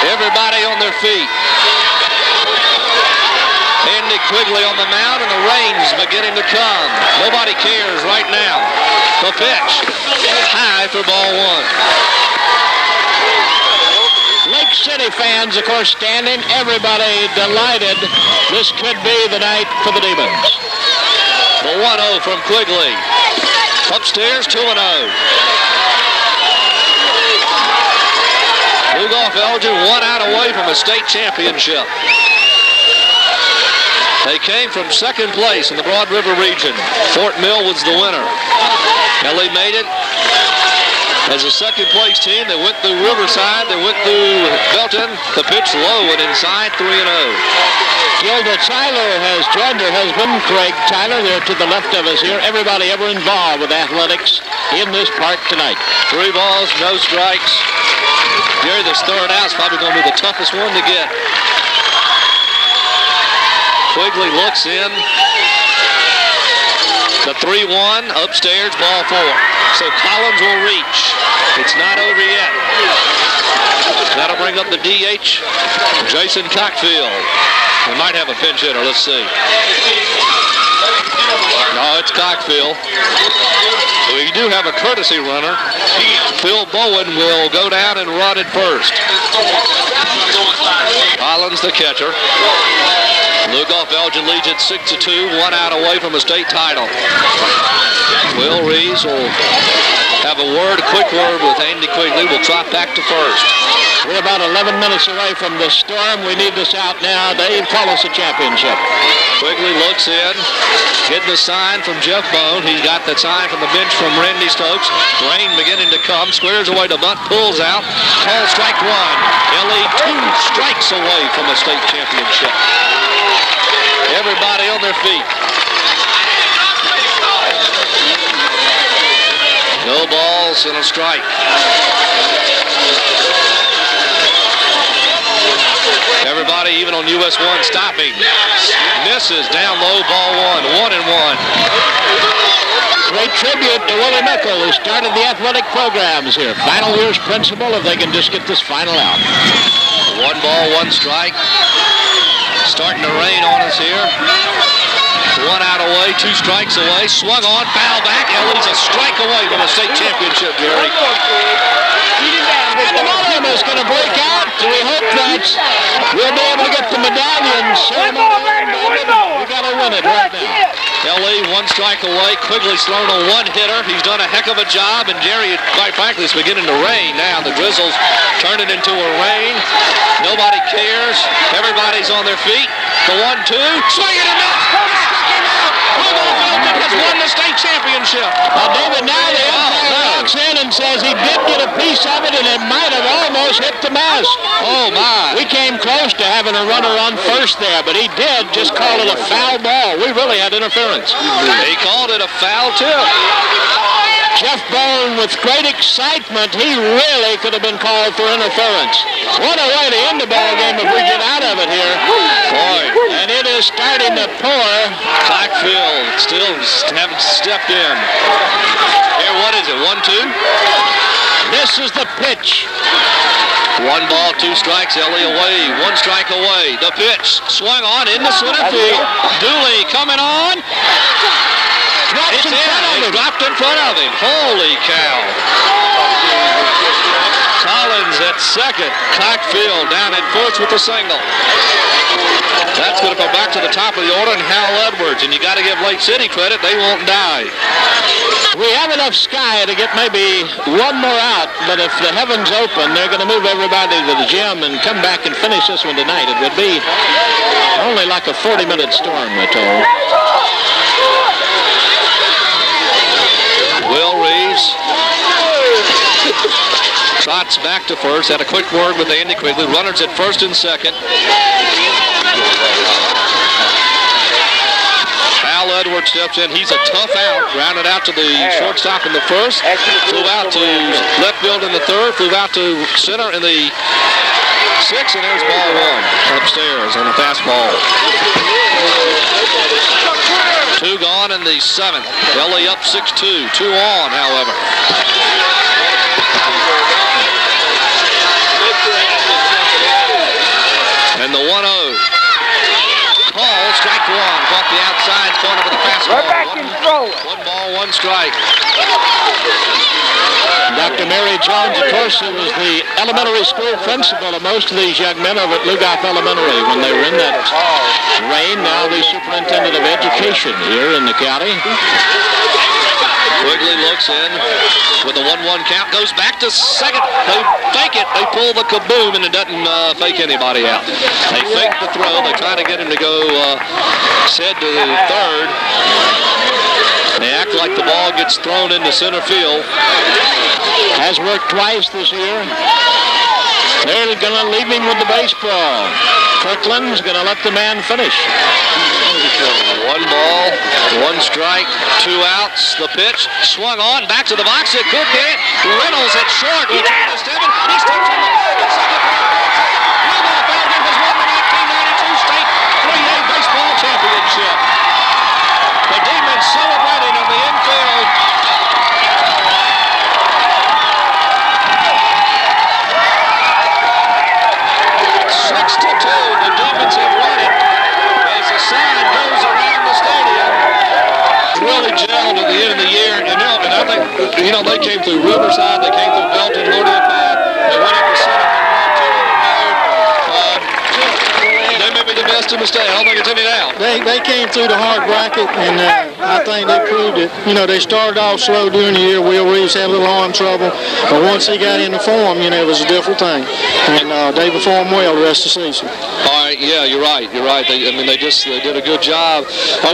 [SPEAKER 1] Everybody on their feet. Andy Quigley on the mound, and the rain's beginning to come. Nobody cares right now. The pitch. High for ball 1.
[SPEAKER 5] Lake City fans, of course, standing. Everybody delighted. This could be the night for the Demons.
[SPEAKER 1] The 1-0 from Quigley. Upstairs, 2-0. Lugoff, Belgium, 1 out away from a state championship. They came from 2nd place in the Broad River region. Fort Mill was the winner. LE made it as a 2nd place team. They went through Riverside. They went through Belton. The pitch low and inside, 3-0.
[SPEAKER 5] Gilda Tyler has joined her husband, Craig Tyler. They're to the left of us here. Everybody ever involved with athletics in this park tonight.
[SPEAKER 1] 3 balls, no strikes. Gary, this third out's probably going to be the toughest one to get. Quigley looks in. The 3-1, upstairs, ball 4. So Collins will reach. It's not over yet. That'll bring up the DH, Jason Cockfield. We might have a pinch hitter. Let's see. No, it's Cockfield. We do have a courtesy runner. Phil Bowen will go down and run at first. Collins, the catcher. Lugoff Elgin leads at 6-2, 1 out away from a state title. Will Reeves will have a quick word with Andy Quigley. We'll trot back to first.
[SPEAKER 5] We're about 11 minutes away from the storm. We need this out now. Dave, call us a championship.
[SPEAKER 1] Quigley looks in, getting the sign from Jeff Bone. He's got the sign from the bench from Randy Stokes. Rain beginning to come. Squares away to bunt, pulls out. Call strike 1. LA 2 strikes away from a state championship. Everybody on their feet. No balls and a strike. Everybody, even on US 1, stopping. Misses down low, ball 1, 1-1.
[SPEAKER 5] Great tribute to Willie Mickle, who started the athletic programs here. Final year's principal, if they can just get this final out.
[SPEAKER 1] 1 ball, 1 strike. Starting to rain on us here. 1 out away, 2 strikes away. Swung on, foul back. Ellie's a strike away from a state championship, Jerry.
[SPEAKER 5] And the volume is going to break out. We hope that we'll be able to get the medallion ceremony. We got to win it right now.
[SPEAKER 1] Ellie, 1 strike away. Quigley Sloan a 1-hitter. He's done a heck of a job. And Jerry, quite frankly, it's beginning to rain now. The drizzle's turning into a rain. Nobody cares. Everybody's on their feet. The 1-2. Swing it and miss. Has won the state championship.
[SPEAKER 5] David, now the umpire walks in and says he did get a piece of it and it might have almost hit the mast.
[SPEAKER 1] Oh, my.
[SPEAKER 5] We came close to having a runner on first there, but he did just call it a foul ball. We really had interference.
[SPEAKER 1] He called it a foul, too.
[SPEAKER 5] Jeff Bone, with great excitement, he really could have been called for interference. What a way to end the ball game if we get out of it here.
[SPEAKER 1] Boy.
[SPEAKER 5] And it is starting to pour.
[SPEAKER 1] Cockfield still haven't stepped in. Here, what is it, 1-2?
[SPEAKER 5] This is the pitch.
[SPEAKER 1] 1 ball, 2 strikes, Ellie away, 1 strike away. The pitch, swung on into center field. Dooley coming on. It's in. It's dropped in front of him. Holy cow. Collins at second. Cockfield down at fourth with a single. That's going to go back to the top of the order, and Hal Edwards. And you got to give Lake City credit. They won't die.
[SPEAKER 5] We have enough sky to get maybe 1 more out, but if the heavens open, they're going to move everybody to the gym and come back and finish this one tonight. It would be only like a 40-minute storm, we're told.
[SPEAKER 1] Will Reeves trots back to first. Had a quick word with Andy Quigley. Runners at first and second. Hal Edwards steps in. He's a tough out. Grounded out to the shortstop in the first. Flew out to left field in the third. Flew out to center in the sixth. And there's ball 1 upstairs on a fastball. 2 gone in the 7th. LA up 6-2. 2 on, however. And the 1-0. Call, strike 1. Off the outside corner with a fastball.
[SPEAKER 4] We're back in throw.
[SPEAKER 1] 1 ball, 1 strike.
[SPEAKER 5] Dr. Mary Jones, of course, who was the elementary school principal of most of these young men over at Lugoff Elementary when they were in that rain. Now the superintendent of education here in the county.
[SPEAKER 1] Quigley looks in with a 1-1 count. Goes back to second. They fake it. They pull the kaboom, and it doesn't fake anybody out. They fake the throw. They try to get him to go said to the third. They act like the ball gets thrown into center field.
[SPEAKER 5] Has worked twice this year. They're going to leave him with the baseball. Kirkland's going to let the man finish.
[SPEAKER 1] 1 ball, 1 strike, 2 outs. The pitch swung on, back to the box. It could be it. Reynolds at short. Will turn to Stebbin. He steps on the ball at second. Rudolph Elgin has won the 1992 State AAA Baseball Championship. The Demons celebrating on the infield. 6-2, the Demons have won it as the sign goes around the stadium. Really gelled at the end of the year, and I think, they came through Riverside, they came through Belton, Lodiapad, they went up to Seneca and they may be the best in the state. I don't think it's any doubt.
[SPEAKER 8] They came through the hard bracket, and I think they proved it. They started off slow during the year. Will Reeves had a little arm trouble, but once he got into form, it was a different thing. And they performed well the rest of the season.
[SPEAKER 1] All right, yeah, you're right. They did a good job.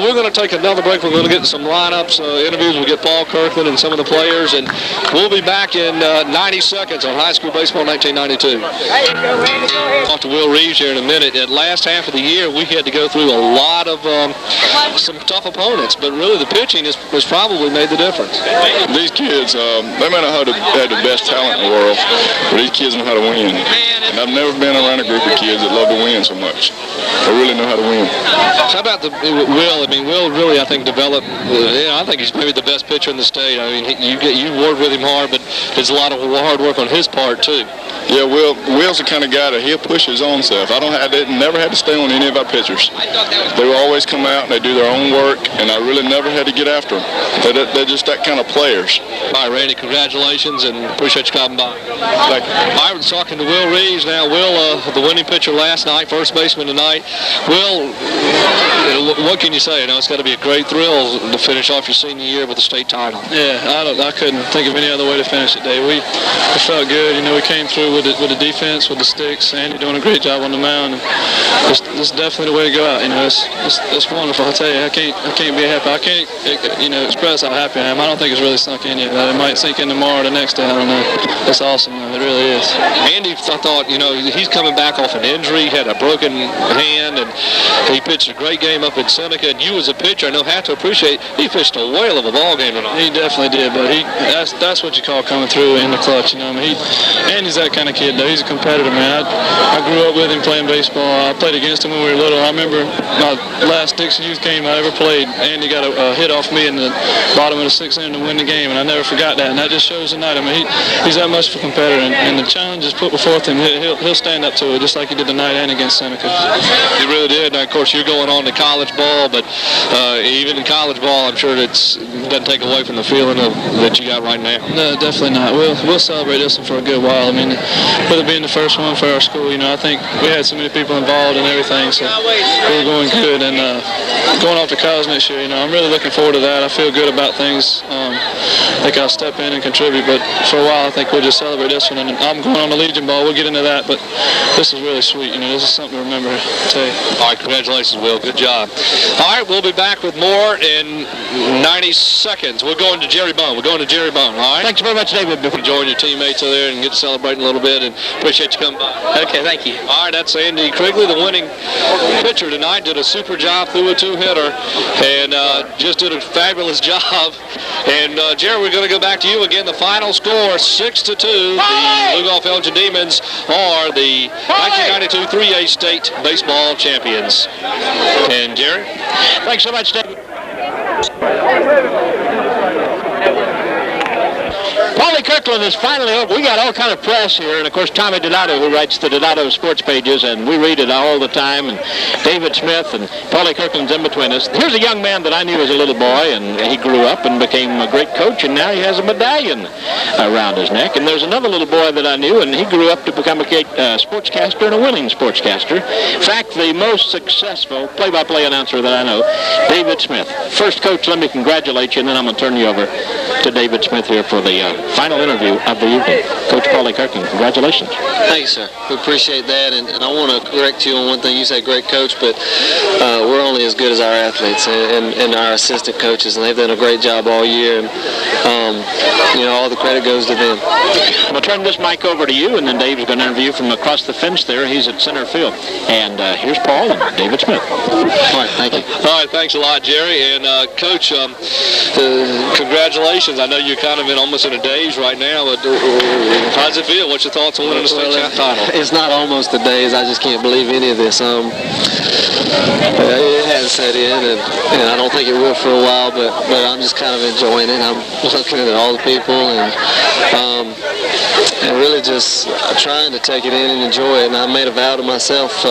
[SPEAKER 1] We're going to take another break. We're going to get some lineups, interviews. We'll get Paul Kirkland and some of the players, and we'll be back in 90 seconds on high school baseball 1992. Talk to Will Reeves here in a minute. At last half of the year, we had to go through a lot of some tough opponents, but really the pitching has probably made the difference.
[SPEAKER 9] These kids, they may not have the best talent in the world, but these kids know how to win. And I've never been around a group of kids that love to win so much. They really know how to win.
[SPEAKER 1] How about Will? Will really, I think, developed. I think he's maybe the best pitcher in the state. You work with him hard, but there's a lot of hard work on his part too.
[SPEAKER 9] Yeah, Will's the kind of guy that he'll push his own self. Never had to stay on any of our pitchers. They will always come out and they do their own work, and I really never had to get after them. They're just that kind of players.
[SPEAKER 1] All right, Randy, congratulations, and appreciate you coming by.
[SPEAKER 9] Thank you.
[SPEAKER 1] I was talking to Will Reeves now. Will, the winning pitcher last night, first baseman tonight. Will, what can you say? It's got to be a great thrill to finish off your senior year with a state title.
[SPEAKER 8] Yeah, I couldn't think of any other way to finish it, Dave. We felt good. We came through with the defense, with the sticks. Andy doing a great job on the mound. And this is definitely the way to go out. It's wonderful. I tell you, I can't be happy. I can't, express how happy I am. I don't think it's really sunk in yet. It might sink in tomorrow or the next day. I don't know. It's awesome, though. It really is.
[SPEAKER 1] Andy, I thought, he's coming back off an injury, had a broken hand, and he pitched a great game up in Seneca. And you, as a pitcher, I know have to appreciate he pitched a whale of a ball game tonight.
[SPEAKER 8] He definitely did, but that's what you call coming through in the clutch. Andy's that kind of kid, though. He's a competitor, man. I grew up with him playing baseball. I played against him when we were little. I remember my last Dixon Youth game I ever played. Andy got a hit off me in the bottom of the 6th inning to win the game, and I never forgot that. And that just shows tonight. He's that much of a competitor, and the challenge is put before him. He'll stand up to it, just like he did tonight and against Seneca.
[SPEAKER 1] He really did. Now, of course, you're going on to college ball, but even in college ball, I'm sure it doesn't take away from the feeling that you got right now.
[SPEAKER 8] No, definitely not. We'll celebrate this one for a good while. With it being the first one for our school, I think we had so many people involved and everything, so we're going good. And going off to college next year, I'm really looking forward to that. I feel good about things. I think I'll step in and contribute, but for a while I think we'll just celebrate this one. And I'm going on the Legion ball. We'll get into that, but this is really sweet. This is something to remember today.
[SPEAKER 1] All right, congratulations, Will. Good job. All right, we'll be back with more in 90 seconds. We're going to Jerry Bone. All right?
[SPEAKER 5] Thanks very much, David.
[SPEAKER 1] Join your teammates over there and get to celebrating a little bit, and appreciate you coming by.
[SPEAKER 4] Okay, thank you.
[SPEAKER 1] All right, that's Andy Krigley, the winning pitcher tonight. Did a super job, threw a 2-hitter, and just did a fabulous job. And Jerry, we're going to go back to you again. The final score, 6-2. The Lugoff Elgin Demons are the 1992 3A State Baseball Champions. And Jerry?
[SPEAKER 5] Thanks so much, David. Paulie Kirkland is finally over. We got all kind of press here, and of course Tommy Donato, who writes the Donato sports pages, and we read it all the time, and David Smith and Paulie Kirkland's in between us. Here's a young man that I knew as a little boy, and he grew up and became a great coach, and now he has a medallion around his neck. And there's another little boy that I knew, and he grew up to become a sportscaster and a winning sportscaster. In fact, the most successful play-by-play announcer that I know, David Smith. First, Coach, let me congratulate you, and then I'm going to turn you over to David Smith here for the final interview. interview of the evening. Coach Paulie Kirkland, congratulations.
[SPEAKER 10] Thank you, sir. We appreciate that, and I want to correct you on one thing. You say great coach, but we're only as good as our athletes and our assistant coaches, and they've done a great job all year, and all the credit goes to them.
[SPEAKER 5] We'll turn this mic over to you, and then Dave's going to interview from across the fence there. He's at center field. And here's Paul and David Smith.
[SPEAKER 10] All right, thank you.
[SPEAKER 1] All right, thanks a lot, Jerry. And Coach, congratulations. I know you're kind of almost in a daze right now. But how does it feel? What's your thoughts on winning the state champ title?
[SPEAKER 10] It's not almost a daze. I just can't believe any of this. It hasn't set in, and I don't think it will for a while. But I'm just kind of enjoying it. I'm looking at all the people and really just trying to take it in and enjoy it. And I made a vow to myself,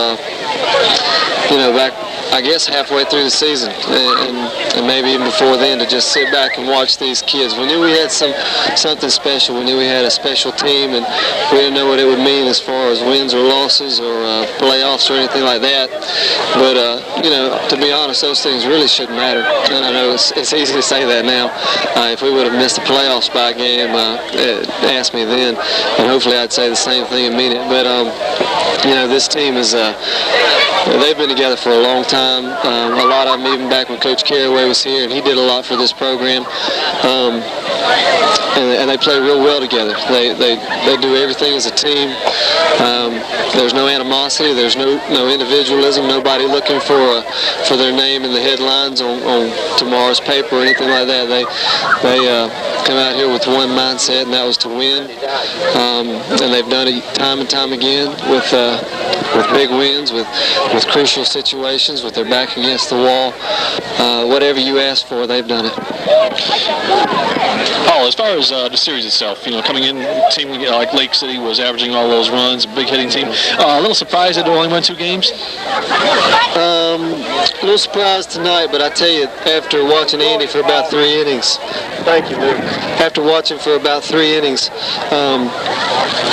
[SPEAKER 10] back, I guess, halfway through the season, and maybe even before then, to just sit back and watch these kids. We knew we had something special. We knew we had a special team, and we didn't know what it would mean as far as wins or losses or playoffs or anything like that. But, to be honest, those things really shouldn't matter. And I know it's easy to say that now. If we would have missed the playoffs by a game, ask me then, and hopefully I'd say the same thing and mean it. But, this team is, they've been together for a long time. A lot of them, even back when Coach Carraway was here, and he did a lot for this program. And they play real well together. They do everything as a team. There's no animosity. There's no individualism. Nobody looking for their name in the headlines on tomorrow's paper or anything like that. They come out here with one mindset, and that was to win. And they've done it time and time again with big wins, with crucial situations, with their back against the wall. Whatever you ask for, they've done it.
[SPEAKER 3] Paul, as far as the series itself, coming in, a team like Lake City was averaging all those runs, a big hitting team. A little surprised that they only won 2 games?
[SPEAKER 10] A little surprised tonight, but I tell you, after watching Andy for about 3 innings, thank you, Luke. After watching for about 3 innings,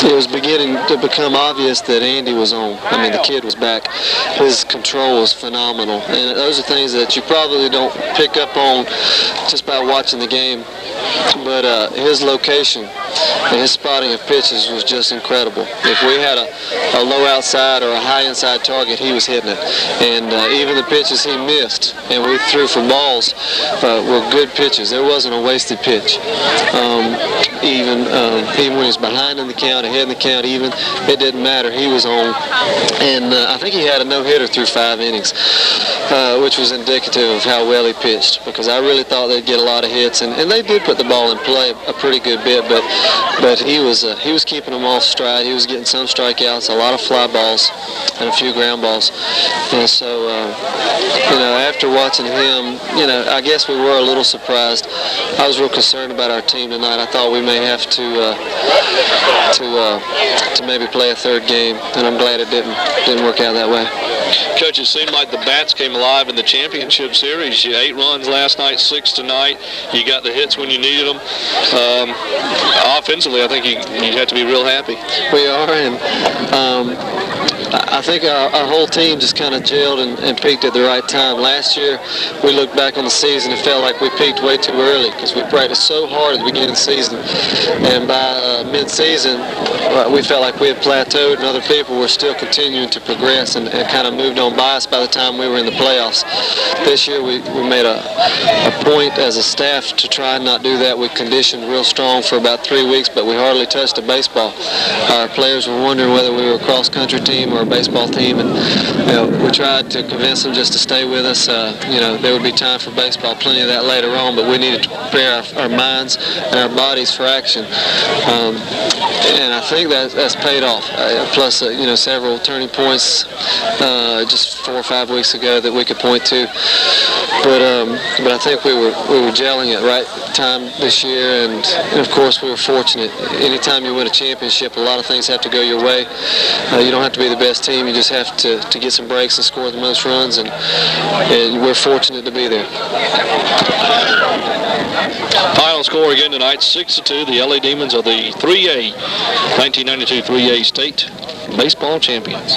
[SPEAKER 10] it was beginning to become obvious that Andy was on. I mean, the kid was back. His control was phenomenal, and those are things that you probably don't pick up on just by watching the game. But his location and his spotting of pitches was just incredible. If we had a low outside or a high inside target, he was hitting it. And even the pitches he missed and we threw for balls were good pitches. There wasn't a wasted pitch. Even when he was behind in the count, ahead in the count, even, it didn't matter. He was on. And I think he had a no-hitter through 5 innings, which was indicative of how well he pitched, because I really thought they'd get a lot of hits, and they did put the ball in play a pretty good bit, but he was keeping them off stride. He was getting some strikeouts, a lot of fly balls, and a few ground balls. And so, after watching him, I guess we were a little surprised. I was real concerned about our team tonight. I thought we may have to maybe play a 3rd game, and I'm glad it didn't work out that way.
[SPEAKER 1] Coach, it seemed like the bats came alive in the championship series. You had 8 runs last night, 6 tonight. You got the hits when you needed them. Offensively, I think you have to be real happy.
[SPEAKER 10] We are, and I think our whole team just kind of gelled and peaked at the right time. Last year, we looked back on the season and felt like we peaked way too early because we practiced so hard at the beginning of the season. And by mid-season, we felt like we had plateaued and other people were still continuing to progress and kind of moved on by us by the time we were in the playoffs. This year, we made a point as a staff to try and not do that. We conditioned real strong for about 3 weeks, but we hardly touched a baseball. Our players were wondering whether we were a cross-country team or a baseball team, and we tried to convince them just to stay with us. There would be time for baseball, plenty of that later on, but we needed to prepare our minds and our bodies for action. And I think that's paid off. Plus, several turning points just 4 or 5 weeks ago that we could point to. But I think we were gelling at the right time this year, and of course we were fortunate. Anytime you win a championship, a lot of things have to go your way. You don't have to be the best team. You just have to get some breaks and score the most runs, and we're fortunate to be there.
[SPEAKER 1] Final score again tonight, 6-2. The LA Demons are the 3A, 1992 3A State Baseball Champions.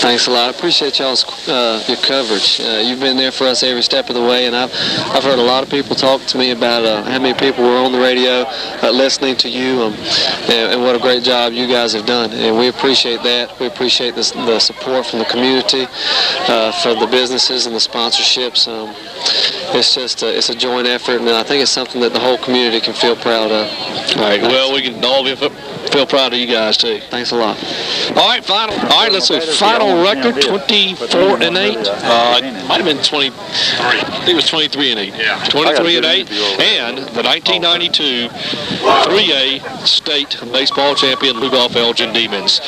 [SPEAKER 10] Thanks a lot. I appreciate y'all's your coverage. You've been there for us every step of the way, and I've heard a lot of people talk to me about how many people were on the radio listening to you, and what a great job you guys have done. And we appreciate that. We appreciate the support from the community, for the businesses and the sponsorships. It's just it's a joint effort, and I think it's something that the whole community can feel proud of.
[SPEAKER 1] All right. Well, we can all feel proud of you guys too.
[SPEAKER 10] Thanks a lot.
[SPEAKER 1] All right, let's see. Final record 24-8. It might have been 23. I think it was 23-8. Yeah. 23-8, and the 1992 3A State Baseball Champion Lugoff Elgin Demons.